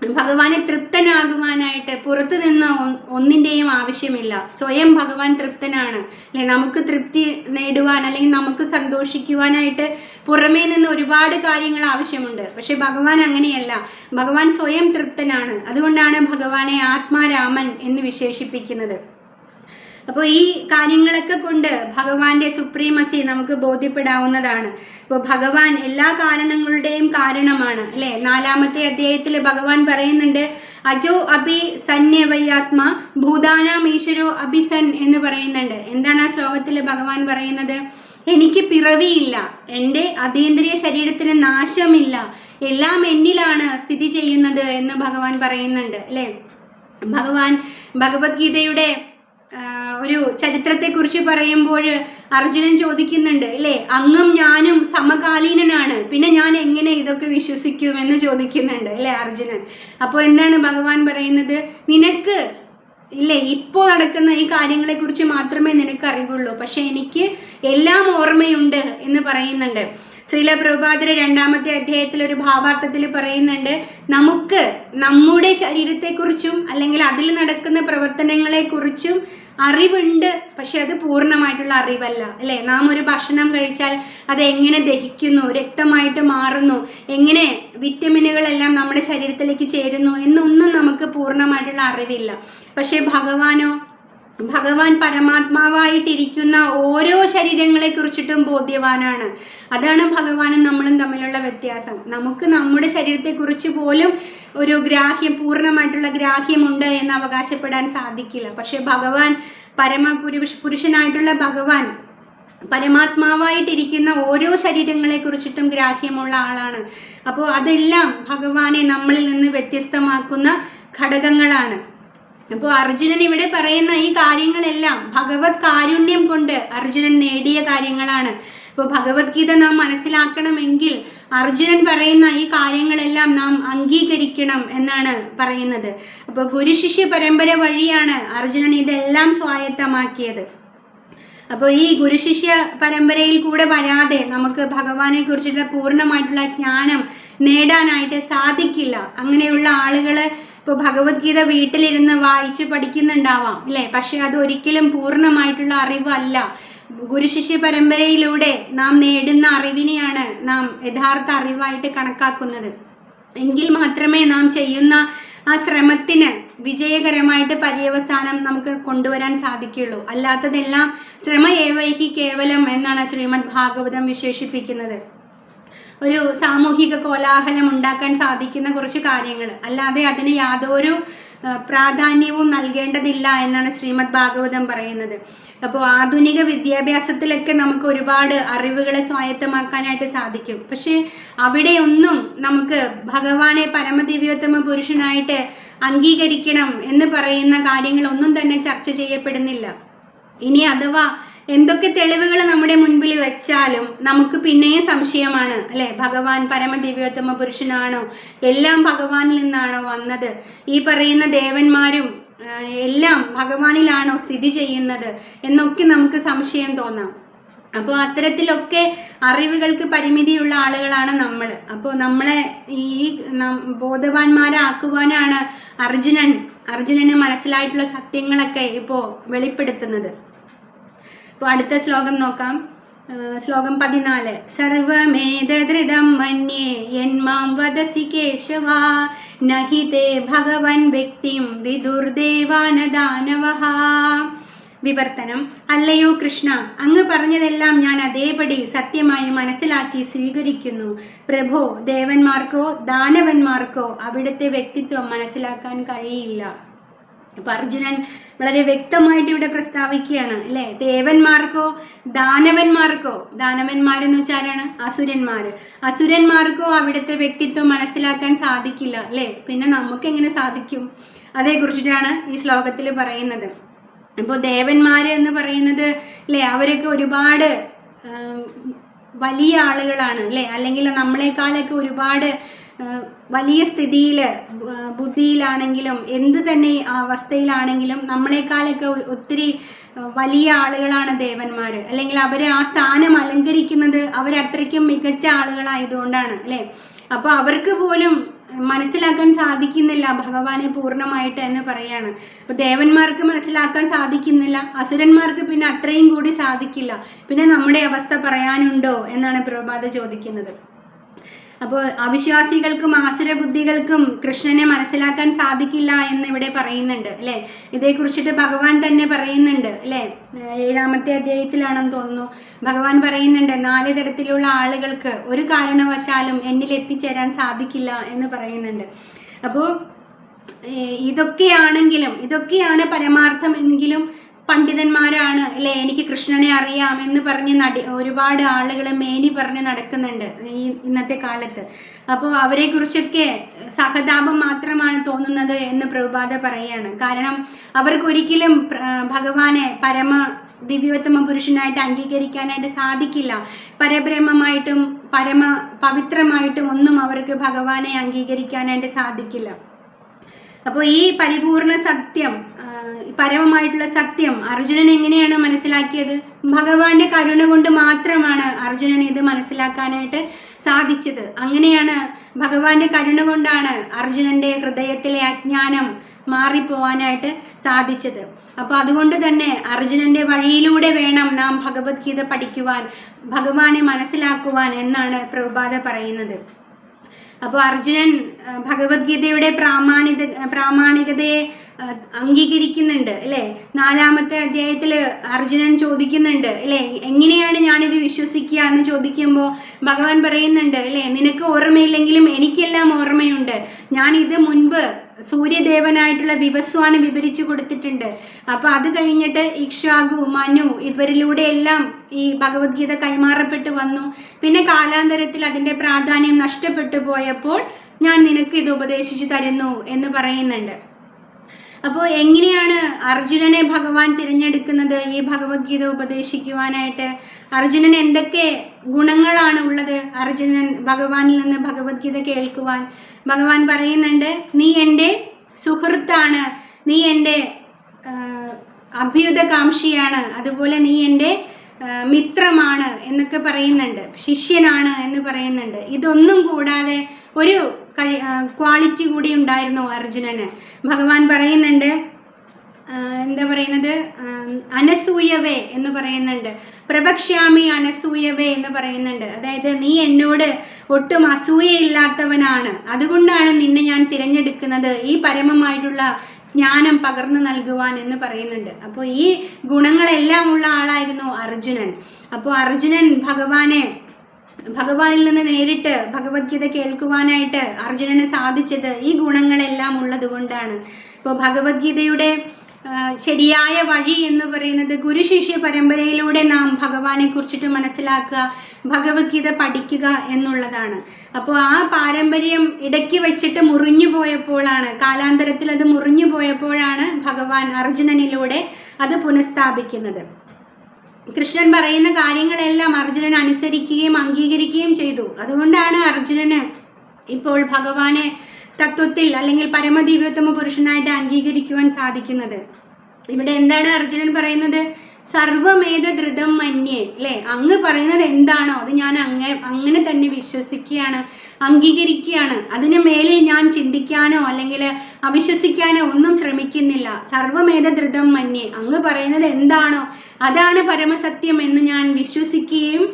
ഭഗവാനെ തൃപ്തനാകുവാനായിട്ട് പുറത്തു നിന്ന് ഒന്നിൻ്റെയും ആവശ്യമില്ല. സ്വയം ഭഗവാൻ തൃപ്തനാണ് അല്ലെ. നമുക്ക് തൃപ്തി നേടുവാൻ അല്ലെങ്കിൽ നമുക്ക് സന്തോഷിക്കുവാനായിട്ട് പുറമേ നിന്ന് ഒരുപാട് കാര്യങ്ങൾ ആവശ്യമുണ്ട്. പക്ഷെ ഭഗവാൻ അങ്ങനെയല്ല. ഭഗവാൻ സ്വയം തൃപ്തനാണ്. അതുകൊണ്ടാണ് ഭഗവാനെ ആത്മാരാമൻ എന്ന് വിശേഷിപ്പിക്കുന്നത്. അപ്പോൾ ഈ കാര്യങ്ങളൊക്കെ കൊണ്ട് ഭഗവാന്റെ സുപ്രീമസി നമുക്ക് ബോധ്യപ്പെടാവുന്നതാണ്. ഇപ്പോൾ ഭഗവാൻ എല്ലാ കാരണങ്ങളുടെയും കാരണമാണ് അല്ലേ. 4-ാമത്തെ അധ്യായത്തിൽ ഭഗവാൻ പറയുന്നുണ്ട്, അജോ അഭി സന്യവയാത്മ ഭൂതാനാം ഈശ്വരോ അഭിസൻ എന്ന് പറയുന്നുണ്ട്. എന്താണ് ആ ശ്ലോകത്തിൽ ഭഗവാൻ പറയുന്നത്? എനിക്ക് പിറവിയില്ല, എൻ്റെ അതീന്ദ്രിയ ശരീരത്തിന് നാശമില്ല, എല്ലാം എന്നിലാണ് സ്ഥിതി ചെയ്യുന്നത് എന്ന് ഭഗവാൻ പറയുന്നുണ്ട് അല്ലേ. ഭഗവാൻ ഭഗവത്ഗീതയുടെ ഒരു ചരിത്രത്തെക്കുറിച്ച് പറയുമ്പോൾ അർജുനൻ ചോദിക്കുന്നുണ്ട് അല്ലേ, അങ്ങും ഞാനും സമകാലീനനാണ്, പിന്നെ ഞാൻ എങ്ങനെ ഇതൊക്കെ വിശ്വസിക്കുമെന്ന് ചോദിക്കുന്നുണ്ട് അല്ലേ അർജുനൻ. അപ്പോൾ എന്താണ് ഭഗവാൻ പറയുന്നത്? നിനക്ക് ഇല്ലേ ഇപ്പോൾ നടക്കുന്ന ഈ കാര്യങ്ങളെക്കുറിച്ച് മാത്രമേ നിനക്ക് അറിവുള്ളൂ, പക്ഷെ എനിക്ക് എല്ലാം ഓർമ്മയുണ്ട് എന്ന് പറയുന്നുണ്ട്. ശ്രീല പ്രഭുപാദര് 2-ാമത്തെ അധ്യായത്തിൽ ഒരു ഭാവാർത്ഥത്തിൽ പറയുന്നുണ്ട്, നമുക്ക് നമ്മുടെ ശരീരത്തെക്കുറിച്ചും അല്ലെങ്കിൽ അതിൽ നടക്കുന്ന പ്രവർത്തനങ്ങളെക്കുറിച്ചും അറിവുണ്ട്, പക്ഷെ അത് പൂർണ്ണമായിട്ടുള്ള അറിവല്ല അല്ലേ. നാം ഒരു ഭക്ഷണം കഴിച്ചാൽ അത് എങ്ങനെ ദഹിക്കുന്നു, രക്തമായിട്ട് മാറുന്നു, എങ്ങനെ വിറ്റമിനുകളെല്ലാം നമ്മുടെ ശരീരത്തിലേക്ക് ചേരുന്നു എന്നൊന്നും നമുക്ക് പൂർണ്ണമായിട്ടുള്ള അറിവില്ല. പക്ഷെ ഭഗവാനോ, ഭഗവാൻ പരമാത്മാവായിട്ടിരിക്കുന്ന ഓരോ ശരീരങ്ങളെ കുറിച്ചിട്ടും ബോധ്യവാനാണ്. അതാണ് ഭഗവാനും നമ്മളും തമ്മിലുള്ള വ്യത്യാസം. നമുക്ക് നമ്മുടെ ശരീരത്തെക്കുറിച്ച് പോലും ഒരു പൂർണ്ണമായിട്ടുള്ള ഗ്രാഹ്യമുണ്ട് എന്ന് അവകാശപ്പെടാൻ സാധിക്കില്ല. പക്ഷെ ഭഗവാൻ പുരുഷനായിട്ടുള്ള ഭഗവാൻ പരമാത്മാവായിട്ടിരിക്കുന്ന ഓരോ ശരീരങ്ങളെ കുറിച്ചിട്ടും ഗ്രാഹ്യമുള്ള ആളാണ്. അപ്പോൾ അതെല്ലാം ഭഗവാനെ നമ്മളിൽ നിന്ന് വ്യത്യസ്തമാക്കുന്ന ഘടകങ്ങളാണ്. അപ്പോൾ അർജുനൻ ഇവിടെ പറയുന്ന ഈ കാര്യങ്ങളെല്ലാം ഭഗവത് കാരുണ്യം കൊണ്ട് അർജുനൻ നേടിയ കാര്യങ്ങളാണ്. ഇപ്പോൾ ഭഗവത്ഗീത നാം മനസ്സിലാക്കണമെങ്കിൽ അർജുനൻ പറയുന്ന ഈ കാര്യങ്ങളെല്ലാം നാം അംഗീകരിക്കണം എന്നാണ് പറയുന്നത്. അപ്പോൾ ഗുരുശിഷ്യ പരമ്പര വഴിയാണ് അർജുനൻ ഇതെല്ലാം സ്വായത്തമാക്കിയത്. അപ്പോൾ ഈ ഗുരുശിഷ്യ പരമ്പരയിൽ കൂടെ വരാതെ നമുക്ക് ഭഗവാനെ കുറിച്ചുള്ള പൂർണ്ണമായിട്ടുള്ള ജ്ഞാനം നേടാനായിട്ട് സാധിക്കില്ല. അങ്ങനെയുള്ള ആളുകൾ ഇപ്പോൾ ഭഗവത്ഗീത വീട്ടിലിരുന്ന് വായിച്ച് പഠിക്കുന്നുണ്ടാവാം അല്ലേ, പക്ഷെ അത് ഒരിക്കലും പൂർണ്ണമായിട്ടുള്ള അറിവല്ല. ഗുരുശിഷ്യ പരമ്പരയിലൂടെ നാം നേടുന്ന അറിവിനെയാണ് നാം യഥാർത്ഥ അറിവായിട്ട് കണക്കാക്കുന്നത്. എങ്കിൽ മാത്രമേ നാം ചെയ്യുന്ന ആ ശ്രമത്തിന് വിജയകരമായിട്ട് പര്യവസാനം നമുക്ക് കൊണ്ടുവരാൻ സാധിക്കുള്ളൂ. അല്ലാത്തതെല്ലാം ശ്രമ ഏവൈഹി കേവലം എന്നാണ് ശ്രീമദ് ഭാഗവതം വിശേഷിപ്പിക്കുന്നത്. ഒരു സാമൂഹിക കോലാഹലം ഉണ്ടാക്കാൻ സാധിക്കുന്ന കുറച്ച് കാര്യങ്ങൾ, അല്ലാതെ അതിന് യാതൊരു പ്രാധാന്യവും നൽകേണ്ടതില്ല എന്നാണ് ശ്രീമദ് ഭാഗവതം പറയുന്നത്. അപ്പോൾ ആധുനിക വിദ്യാഭ്യാസത്തിലൊക്കെ നമുക്ക് ഒരുപാട് അറിവുകളെ സ്വായത്തമാക്കാനായിട്ട് സാധിക്കും. പക്ഷേ അവിടെയൊന്നും നമുക്ക് ഭഗവാനെ പരമദിവ്യോത്തമ പുരുഷനായിട്ട് അംഗീകരിക്കണം എന്ന് പറയുന്ന കാര്യങ്ങളൊന്നും തന്നെ ചർച്ച ചെയ്യപ്പെടുന്നില്ല. ഇനി അഥവാ എന്തൊക്കെ തെളിവുകൾ നമ്മുടെ മുൻപിൽ വെച്ചാലും നമുക്ക് പിന്നെയും സംശയമാണ് അല്ലെ. ഭഗവാൻ പരമദിവ്യോത്തമ പുരുഷനാണോ? എല്ലാം ഭഗവാനിൽ നിന്നാണോ വന്നത്? ഈ പറയുന്ന ദേവന്മാരും എല്ലാം ഭഗവാനിലാണോ സ്ഥിതി ചെയ്യുന്നത് എന്നൊക്കെ നമുക്ക് സംശയം തോന്നാം. അപ്പോൾ അത്തരത്തിലൊക്കെ അറിവുകൾക്ക് പരിമിതിയുള്ള ആളുകളാണ് നമ്മൾ. അപ്പോൾ നമ്മളെ ഈ ബോധവാന്മാരാക്കുവാനാണ് അർജുനന് മനസ്സിലായിട്ടുള്ള സത്യങ്ങളൊക്കെ ഇപ്പോൾ വെളിപ്പെടുത്തുന്നത്. അപ്പോൾ അടുത്ത ശ്ലോകം നോക്കാം. ശ്ലോകം 14. സർവമേതധൃതം മന്യേ യന്മാം വദസി കേശവ നഹി തേ ഭഗവൻ വ്യക്തിം വിദുർദേവാനദാനവഃ. വിവർത്തനം. അല്ലയോ കൃഷ്ണ, അങ്ങ് പറഞ്ഞതെല്ലാം ഞാൻ അതേപടി സത്യമായി മനസ്സിലാക്കി സ്വീകരിക്കുന്നു. പ്രഭോ, ദേവന്മാർക്കോ ദാനവന്മാർക്കോ അവിടുത്തെ വ്യക്തിത്വം മനസ്സിലാക്കാൻ കഴിയില്ല. അപ്പൊ അർജുനൻ വളരെ വ്യക്തമായിട്ട് ഇവിടെ പ്രസ്താവിക്കുകയാണ് അല്ലെ. ദേവന്മാർക്കോ ദാനവന്മാരെന്ന് വെച്ചാലാണ് അസുരന്മാർക്കോ അവിടുത്തെ വ്യക്തിത്വം മനസ്സിലാക്കാൻ സാധിക്കില്ല അല്ലെ. പിന്നെ നമുക്ക് എങ്ങനെ സാധിക്കും? അതേക്കുറിച്ചിട്ടാണ് ഈ ശ്ലോകത്തിൽ പറയുന്നത്. അപ്പോൾ ദേവന്മാര് എന്ന് പറയുന്നത് അല്ലെ, അവരൊക്കെ ഒരുപാട് വലിയ ആളുകളാണ് അല്ലെ, അല്ലെങ്കിൽ നമ്മളെക്കാളൊക്കെ ഒരുപാട് വലിയ സ്ഥിതിയിൽ ബുദ്ധിയിലാണെങ്കിലും എന്ത് തന്നെ അവസ്ഥയിലാണെങ്കിലും നമ്മളെക്കാളൊക്കെ ഒത്തിരി വലിയ ആളുകളാണ് ദേവന്മാർ. അല്ലെങ്കിൽ അവർ ആ സ്ഥാനം അലങ്കരിക്കുന്നത് അവരത്രയ്ക്കും മികച്ച ആളുകളായതുകൊണ്ടാണ് അല്ലേ. അപ്പോൾ അവർക്ക് പോലും മനസ്സിലാക്കാൻ സാധിക്കുന്നില്ല ഭഗവാനെ പൂർണ്ണമായിട്ട് എന്ന് പറയാണ്. അപ്പോൾ ദേവന്മാർക്ക് മനസ്സിലാക്കാൻ സാധിക്കുന്നില്ല, അസുരന്മാർക്ക് പിന്നെ അത്രയും കൂടി സാധിക്കില്ല, പിന്നെ നമ്മുടെ അവസ്ഥ പറയാനുണ്ടോ എന്നാണ് പ്രഭുപാദ ചോദിക്കുന്നത്. അപ്പോൾ അവിശ്വാസികൾക്കും ആസുരബുദ്ധികൾക്കും കൃഷ്ണനെ മനസ്സിലാക്കാൻ സാധിക്കില്ല എന്ന് ഇവിടെ പറയുന്നുണ്ട് അല്ലേ. ഇതേക്കുറിച്ചിട്ട് ഭഗവാൻ തന്നെ പറയുന്നുണ്ട് അല്ലേ. 7-ാമത്തെ അധ്യായത്തിലാണെന്ന് തോന്നുന്നു. ഭഗവാൻ പറയുന്നുണ്ട് 4 തരത്തിലുള്ള ആളുകൾക്ക് ഒരു കാരണവശാലും എന്നിൽ എത്തിച്ചേരാൻ സാധിക്കില്ല എന്ന് പറയുന്നുണ്ട്. അപ്പോൾ ഇതൊക്കെയാണ് പരമാർത്ഥമെങ്കിലും പണ്ഡിതന്മാരാണ് അല്ലേ, എനിക്ക് കൃഷ്ണനെ അറിയാം എന്ന് പറഞ്ഞ് ഒരുപാട് ആളുകൾ മേനി പറഞ്ഞ് നടക്കുന്നുണ്ട് ഈ ഇന്നത്തെ കാലത്ത്. അപ്പോൾ അവരെക്കുറിച്ചൊക്കെ സഹതാപം മാത്രമാണ് തോന്നുന്നത് എന്ന് പ്രഭുപാദ പറയാണ്. കാരണം അവർക്കൊരിക്കലും ഭഗവാനെ പരമ ദിവ്യോത്തമ പുരുഷനായിട്ട് അംഗീകരിക്കാനായിട്ട് സാധിക്കില്ല. പരബ്രഹ്മമായിട്ടും പരമ പവിത്രമായിട്ടും ഒന്നും അവർക്ക് ഭഗവാനെ അംഗീകരിക്കാനായിട്ട് സാധിക്കില്ല. അപ്പോൾ ഈ പരിപൂർണ സത്യം, പരമമായിട്ടുള്ള സത്യം അർജുനൻ എങ്ങനെയാണ് മനസ്സിലാക്കിയത്? ഭഗവാന്റെ കരുണ കൊണ്ട് മാത്രമാണ് അർജുനൻ ഇത് മനസ്സിലാക്കാനായിട്ട് സാധിച്ചത്. അങ്ങനെയാണ് ഭഗവാന്റെ കരുണ കൊണ്ടാണ് അർജുനന്റെ ഹൃദയത്തിലെ അജ്ഞാനം മാറിപ്പോവാനായിട്ട് സാധിച്ചത്. അപ്പോൾ അതുകൊണ്ട് തന്നെ അർജുനന്റെ വഴിയിലൂടെ വേണം നാം ഭഗവത്ഗീത പഠിക്കുവാൻ, ഭഗവാനെ മനസ്സിലാക്കുവാൻ എന്നാണ് പ്രഭുപാദ പറയുന്നത്. അപ്പോൾ അർജുനൻ ഭഗവത്ഗീതയുടെ പ്രാമാണികതയെ അംഗീകരിക്കുന്നുണ്ട് അല്ലേ. 4-ാമത്തെ അധ്യായത്തിൽ അർജുനൻ ചോദിക്കുന്നുണ്ട് അല്ലേ, എങ്ങനെയാണ് ഞാനിത് വിശ്വസിക്കുക എന്ന് ചോദിക്കുമ്പോൾ ഭഗവാൻ പറയുന്നുണ്ട് അല്ലേ, നിനക്ക് ഓർമ്മയില്ലെങ്കിലും എനിക്കെല്ലാം ഓർമ്മയുണ്ട്. ഞാൻ ഇത് മുൻപ് സൂര്യദേവനായിട്ടുള്ള വിവസ്വാന് വിവരിച്ചു കൊടുത്തിട്ടുണ്ട്. അപ്പോൾ അത് കഴിഞ്ഞിട്ട് ഇക്ഷ്വാകു, മനു ഇവരിലൂടെ എല്ലാം ഈ ഭഗവത്ഗീത കൈമാറപ്പെട്ടു വന്നു. പിന്നെ കാലാന്തരത്തിൽ അതിൻ്റെ പ്രാധാന്യം നഷ്ടപ്പെട്ടു പോയപ്പോൾ ഞാൻ നിനക്ക് ഇത് ഉപദേശിച്ചു തരുന്നു എന്ന് പറയുന്നുണ്ട്. അപ്പോൾ എങ്ങനെയാണ് അർജുനനെ ഭഗവാൻ തിരഞ്ഞെടുക്കുന്നത് ഈ ഭഗവത്ഗീത ഉപദേശിക്കുവാനായിട്ട്? അർജുനൻ എന്തൊക്കെ ഗുണങ്ങളാണ് ഉള്ളത് അർജുനൻ ഭഗവാനിൽ നിന്ന് ഭഗവത്ഗീത കേൾക്കുവാൻ? ഭഗവാൻ പറയുന്നുണ്ട്, നീ എൻ്റെ സുഹൃത്താണ്, നീ എൻ്റെ അഭ്യുതകാംക്ഷിയാണ്, അതുപോലെ നീ എൻ്റെ മിത്രമാണ് എന്നൊക്കെ പറയുന്നുണ്ട്, ശിഷ്യനാണ് എന്ന് പറയുന്നുണ്ട്. ഇതൊന്നും കൂടാതെ ഒരു ക്വാളിറ്റി കൂടി ഉണ്ടായിരുന്നു അർജുനന്. ഭഗവാൻ പറയുന്നുണ്ട്, എന്താ പറയുന്നത്, അനസൂയവേ എന്ന് പറയുന്നുണ്ട്, പ്രഭക്ഷ്യാമി അനസൂയവേ എന്ന് പറയുന്നുണ്ട്. അതായത് നീ എന്നോട് ഒട്ടും അസൂയയില്ലാത്തവനാണ്, അതുകൊണ്ടാണ് നിന്നെ ഞാൻ തിരഞ്ഞെടുക്കുന്നത്, ഈ പരമമായിട്ടുള്ള ജ്ഞാനം പകർന്നു നൽകുവാൻ എന്ന് പറയുന്നുണ്ട്. അപ്പോൾ ഈ ഗുണങ്ങളെല്ലാം ഉള്ള ആളായിരുന്നു അർജുനൻ. അപ്പോൾ അർജുനൻ ഭഗവാനിൽ നിന്ന് നേരിട്ട് ഭഗവത്ഗീത കേൾക്കുവാനായിട്ട് അർജുനന് സാധിച്ചത് ഈ ഗുണങ്ങളെല്ലാം ഉള്ളത് കൊണ്ടാണ്. ഇപ്പോൾ ഭഗവത്ഗീതയുടെ ശരിയായ വഴി എന്ന് പറയുന്നത് ഗുരു ശിഷ്യ പരമ്പരയിലൂടെ നാം ഭഗവാനെ കുറിച്ചിട്ട് മനസ്സിലാക്കുക, ഭഗവത്ഗീത പഠിക്കുക എന്നുള്ളതാണ്. അപ്പോൾ ആ പാരമ്പര്യം ഇടയ്ക്ക് വെച്ചിട്ട് മുറിഞ്ഞു പോയപ്പോഴാണ്, കാലാന്തരത്തിൽ അത് മുറിഞ്ഞു പോയപ്പോഴാണ് ഭഗവാൻ അർജുനനിലൂടെ അത് പുനഃസ്ഥാപിക്കുന്നത്. കൃഷ്ണൻ പറയുന്ന കാര്യങ്ങളെല്ലാം അർജുനൻ അനുസരിക്കുകയും അംഗീകരിക്കുകയും ചെയ്തു. അതുകൊണ്ടാണ് അർജുനന് ഇപ്പോൾ ഭഗവാനെ തത്വത്തിൽ അല്ലെങ്കിൽ പരമദിവ്യോത്തമ പുരുഷനായിട്ട് അംഗീകരിക്കുവാൻ സാധിക്കുന്നത്. ഇവിടെ എന്താണ് അർജുനൻ പറയുന്നത്? സർവമേധ ധൃതം മന്യേ അല്ലേ, അങ്ങ് പറയുന്നത് എന്താണോ അത് ഞാൻ അങ്ങനെ തന്നെ വിശ്വസിക്കുകയാണ്, അംഗീകരിക്കുകയാണ്. അതിന് മേലിൽ ഞാൻ ചിന്തിക്കാനോ അല്ലെങ്കിൽ അവിശ്വസിക്കാനോ ഒന്നും ശ്രമിക്കുന്നില്ല. സർവമേധ ധൃതം മന്യേ, അങ്ങ് പറയുന്നത് എന്താണോ അതാണ് പരമസത്യം എന്ന് ഞാൻ വിശ്വസിക്കുകയും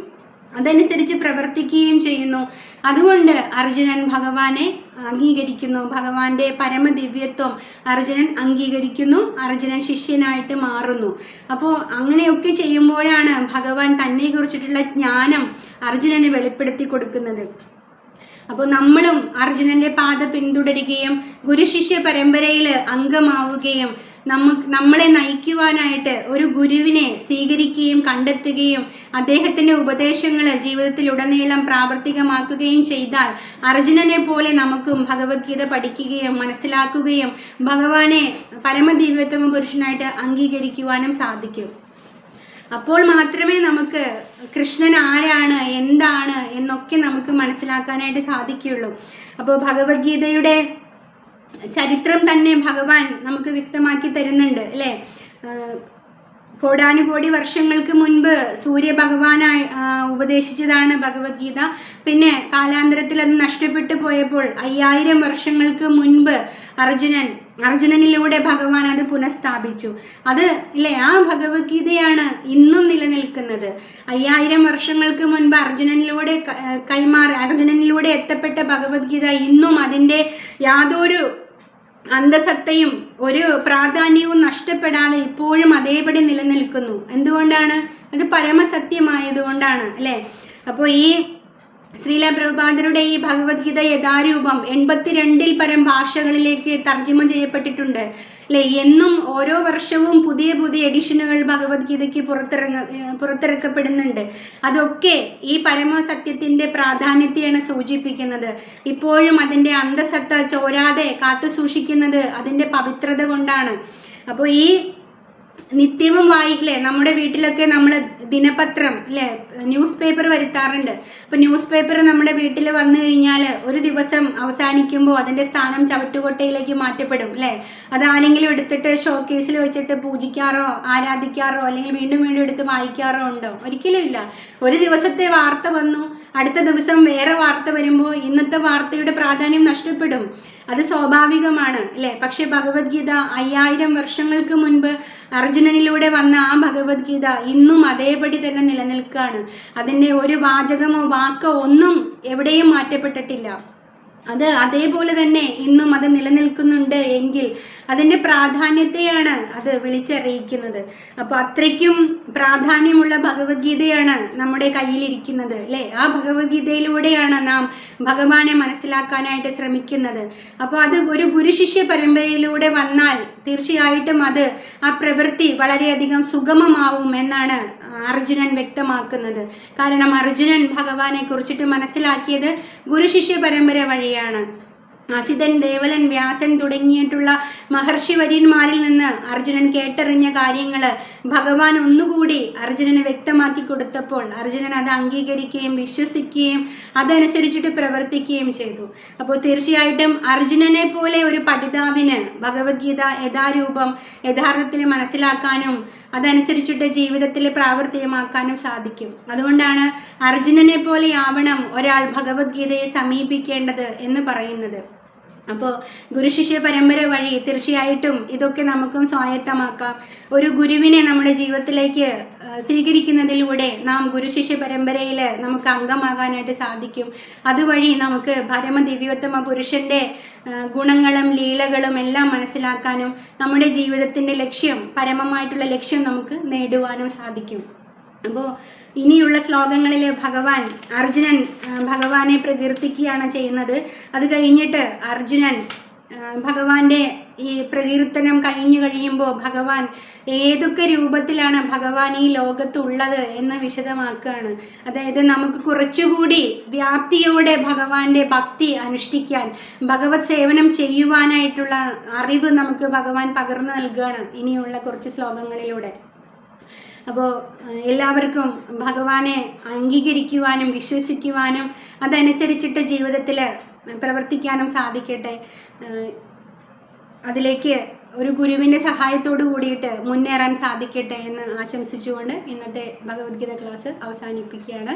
അതനുസരിച്ച് പ്രവർത്തിക്കുകയും ചെയ്യുന്നു. അതുകൊണ്ട് അർജുനൻ ഭഗവാനെ അംഗീകരിക്കുന്നു, ഭഗവാന്റെ പരമദിവ്യത്വം അർജുനൻ അംഗീകരിക്കുന്നു, അർജുനൻ ശിഷ്യനായിട്ട് മാറുന്നു. അപ്പോൾ അങ്ങനെയൊക്കെ ചെയ്യുമ്പോഴാണ് ഭഗവാൻ തന്നെ കുറിച്ചിട്ടുള്ള ജ്ഞാനം അർജുനന് വെളിപ്പെടുത്തി കൊടുക്കുന്നത്. അപ്പോൾ നമ്മളും അർജുനന്റെ പാത പിന്തുടരുകയും ഗുരുശിഷ്യ പരമ്പരയിൽ അംഗമാവുകയും നമ്മളെ നയിക്കുവാനായിട്ട് ഒരു ഗുരുവിനെ സ്വീകരിക്കുകയും കണ്ടെത്തുകയും അദ്ദേഹത്തിൻ്റെ ഉപദേശങ്ങൾ ജീവിതത്തിലുടനീളം പ്രാവർത്തികമാക്കുകയും ചെയ്താൽ അർജുനനെ പോലെ നമുക്കും ഭഗവത്ഗീത പഠിക്കുകയും മനസ്സിലാക്കുകയും ഭഗവാനെ പരമദിവ്യോത്തമ പുരുഷനായിട്ട് അംഗീകരിക്കുവാനും സാധിക്കും. അപ്പോൾ മാത്രമേ നമുക്ക് കൃഷ്ണൻ ആരാണ്, എന്താണ് എന്നൊക്കെ നമുക്ക് മനസ്സിലാക്കാനായിട്ട് സാധിക്കുകയുള്ളൂ. അപ്പോൾ ഭഗവത്ഗീതയുടെ ചരിത്രം തന്നെ ഭഗവാൻ നമുക്ക് വ്യക്തമാക്കി തരുന്നുണ്ട് അല്ലേ. കോടാനുകോടി വർഷങ്ങൾക്ക് മുൻപ് സൂര്യഭഗവാനായി ഉപദേശിച്ചതാണ് ഭഗവത്ഗീത. പിന്നെ കാലാന്തരത്തിൽ അത് നഷ്ടപ്പെട്ടു പോയപ്പോൾ 5000 വർഷങ്ങൾക്ക് മുൻപ് അർജുനനിലൂടെ ഭഗവാൻ അത് പുനഃസ്ഥാപിച്ചു. അത് ഇല്ലേ, ആ ഭഗവത്ഗീതയാണ് ഇന്നും നിലനിൽക്കുന്നത്. 5000 വർഷങ്ങൾക്ക് മുൻപ് അർജുനനിലൂടെ എത്തപ്പെട്ട ഭഗവത്ഗീത ഇന്നും അതിൻ്റെ യാതൊരു അന്തസത്തയും ഒരു പ്രാധാന്യവും നഷ്ടപ്പെടാതെ ഇപ്പോഴും അതേപടി നിലനിൽക്കുന്നു. എന്തുകൊണ്ടാണ്? അത് പരമസത്യമായതുകൊണ്ടാണ് അല്ലേ. അപ്പോൾ ഈ ശ്രീല പ്രഭുപാദരുടെ ഈ ഭഗവത്ഗീത യഥാരൂപം 82 പരം ഭാഷകളിലേക്ക് തർജ്ജിമ ചെയ്യപ്പെട്ടിട്ടുണ്ട് അല്ലേ. എന്നും ഓരോ വർഷവും പുതിയ പുതിയ എഡിഷനുകൾ ഭഗവത്ഗീതയ്ക്ക് പുറത്തിറക്കപ്പെടുന്നുണ്ട്. അതൊക്കെ ഈ പരമസത്യത്തിൻ്റെ പ്രാധാന്യത്തെയാണ് സൂചിപ്പിക്കുന്നത്. ഇപ്പോഴും അതിൻ്റെ അന്തസത്ത ചോരാതെ കാത്തു സൂക്ഷിക്കുന്നത് അതിൻ്റെ പവിത്രത കൊണ്ടാണ്. അപ്പോൾ ഈ നിത്യവും വായിക്കില്ലേ, നമ്മുടെ വീട്ടിലൊക്കെ നമ്മൾ ദിനപത്രം അല്ലേ, ന്യൂസ് പേപ്പർ വരുത്താറുണ്ട്. അപ്പോൾ ന്യൂസ് പേപ്പർ നമ്മുടെ വീട്ടിൽ വന്നു കഴിഞ്ഞാൽ ഒരു ദിവസം അവസാനിക്കുമ്പോൾ അതിൻ്റെ സ്ഥാനം ചവറ്റുകൊട്ടയിലേക്ക് മാറ്റപ്പെടും അല്ലേ. അതാരെങ്കിലും എടുത്തിട്ട് ഷോക്കേസിൽ വെച്ചിട്ട് പൂജിക്കാറോ ആരാധിക്കാറോ അല്ലെങ്കിൽ വീണ്ടും വീണ്ടും എടുത്ത് വായിക്കാറോ ഉണ്ടോ? ഒരിക്കലും ഇല്ല. ഒരു ദിവസത്തെ വാർത്ത വന്നു, അടുത്ത ദിവസം വേറെ വാർത്ത വരുമ്പോൾ ഇന്നത്തെ വാർത്തയുടെ പ്രാധാന്യം നഷ്ടപ്പെടും. അത് സ്വാഭാവികമാണ് അല്ലേ. പക്ഷെ ഭഗവത്ഗീത 5000 വർഷങ്ങൾക്ക് മുൻപ് അർജുനനിലൂടെ വന്ന ആ ഭഗവത്ഗീത ഇന്നും അതേപടി തന്നെ നിലനിൽക്കുകയാണ്. അതിൻ്റെ ഒരു വാചകമോ വാക്കോ ഒന്നും എവിടെയും മാറ്റപ്പെട്ടിട്ടില്ല. അത് അതേപോലെ തന്നെ ഇന്നും അത് നിലനിൽക്കുന്നുണ്ട് എങ്കിൽ അതിൻ്റെ പ്രാധാന്യത്തെയാണ് അത് വിളിച്ചറിയിക്കുന്നത്. അപ്പോൾ അത്രയ്ക്കും പ്രാധാന്യമുള്ള ഭഗവത്ഗീതയാണ് നമ്മുടെ കയ്യിലിരിക്കുന്നത് അല്ലേ. ആ ഭഗവത്ഗീതയിലൂടെയാണ് നാം ഭഗവാനെ മനസ്സിലാക്കാനായിട്ട് ശ്രമിക്കുന്നത്. അപ്പോൾ അത് ഒരു ഗുരുശിഷ്യ പരമ്പരയിലൂടെ വന്നാൽ തീർച്ചയായിട്ടും അത് ആ പ്രവൃത്തി വളരെയധികം സുഗമമാവും എന്നാണ് അർജുനൻ വ്യക്തമാക്കുന്നത്. കാരണം അർജുനൻ ഭഗവാനെ കുറിച്ചിട്ട് മനസ്സിലാക്കിയത് ഗുരുശിഷ്യ പരമ്പര വഴിയാണ്. അസിതൻ, ദേവലൻ, വ്യാസൻ തുടങ്ങിയിട്ടുള്ള മഹർഷി വര്യന്മാരിൽ നിന്ന് അർജുനൻ കേട്ടറിഞ്ഞ കാര്യങ്ങൾ ഭഗവാൻ ഒന്നുകൂടി അർജുനന് വ്യക്തമാക്കി കൊടുത്തപ്പോൾ അർജുനൻ അത് അംഗീകരിക്കുകയും വിശ്വസിക്കുകയും അതനുസരിച്ചിട്ട് പ്രവർത്തിക്കുകയും ചെയ്തു. അപ്പോൾ തീർച്ചയായിട്ടും അർജുനനെ പോലെ ഒരു പഠിതാവിന് ഭഗവത്ഗീത യഥാരൂപം യഥാർത്ഥത്തിൽ മനസ്സിലാക്കാനും അതനുസരിച്ചിട്ട് ജീവിതത്തിൽ പ്രാവർത്തികമാക്കാനും സാധിക്കും. അതുകൊണ്ടാണ് അർജുനനെ പോലെ ആവണം ഒരാൾ ഭഗവത്ഗീതയെ സമീപിക്കേണ്ടത് എന്ന് പറയുന്നത്. അപ്പോൾ ഗുരുശിഷ്യ പരമ്പര വഴി തീർച്ചയായിട്ടും ഇതൊക്കെ നമുക്കും സ്വായത്തമാക്കാം. ഒരു ഗുരുവിനെ നമ്മുടെ ജീവിതത്തിലേക്ക് സ്വീകരിക്കുന്നതിലൂടെ നാം ഗുരുശിഷ്യ പരമ്പരയിൽ നമുക്ക് അംഗമാകാനായിട്ട് സാധിക്കും. അതുവഴി നമുക്ക് പരമദിവ്യോത്തമ പുരുഷൻ്റെ ഗുണങ്ങളും ലീലകളും എല്ലാം മനസ്സിലാക്കാനും നമ്മുടെ ജീവിതത്തിൻ്റെ ലക്ഷ്യം, പരമമായിട്ടുള്ള ലക്ഷ്യം നമുക്ക് നേടുവാനും സാധിക്കും. അപ്പോൾ ഇനിയുള്ള ശ്ലോകങ്ങളിൽ അർജുനൻ ഭഗവാനെ പ്രകീർത്തിക്കുകയാണ് ചെയ്യുന്നത്. അത് കഴിഞ്ഞിട്ട് അർജുനൻ ഭഗവാന്റെ ഈ പ്രകീർത്തനം കഴിഞ്ഞു കഴിയുമ്പോൾ ഭഗവാൻ ഏതൊക്കെ രൂപത്തിലാണ് ഭഗവാൻ ഈ ലോകത്തുള്ളത് എന്ന് വിശദമാക്കുകയാണ്. അതായത് നമുക്ക് കുറച്ചുകൂടി വ്യാപ്തിയോടെ ഭഗവാന്റെ ഭക്തി അനുഷ്ഠിക്കാൻ, ഭഗവത് സേവനം ചെയ്യുവാനായിട്ടുള്ള അറിവ് നമുക്ക് ഭഗവാൻ പകർന്നു നൽകുകയാണ് ഇനിയുള്ള കുറച്ച് ശ്ലോകങ്ങളിലൂടെ. അപ്പോൾ എല്ലാവർക്കും ഭഗവാനെ അംഗീകരിക്കുവാനും വിശ്വസിക്കുവാനും അതനുസരിച്ചിട്ട് ജീവിതത്തിൽ പ്രവർത്തിക്കാനും സാധിക്കട്ടെ. അതിലേക്ക് ഒരു ഗുരുവിൻ്റെ സഹായത്തോടു കൂടിയിട്ട് മുന്നേറാൻ സാധിക്കട്ടെ എന്ന് ആശംസിച്ചുകൊണ്ട് ഇന്നത്തെ ഭഗവത്ഗീത ക്ലാസ് അവസാനിപ്പിക്കുകയാണ്.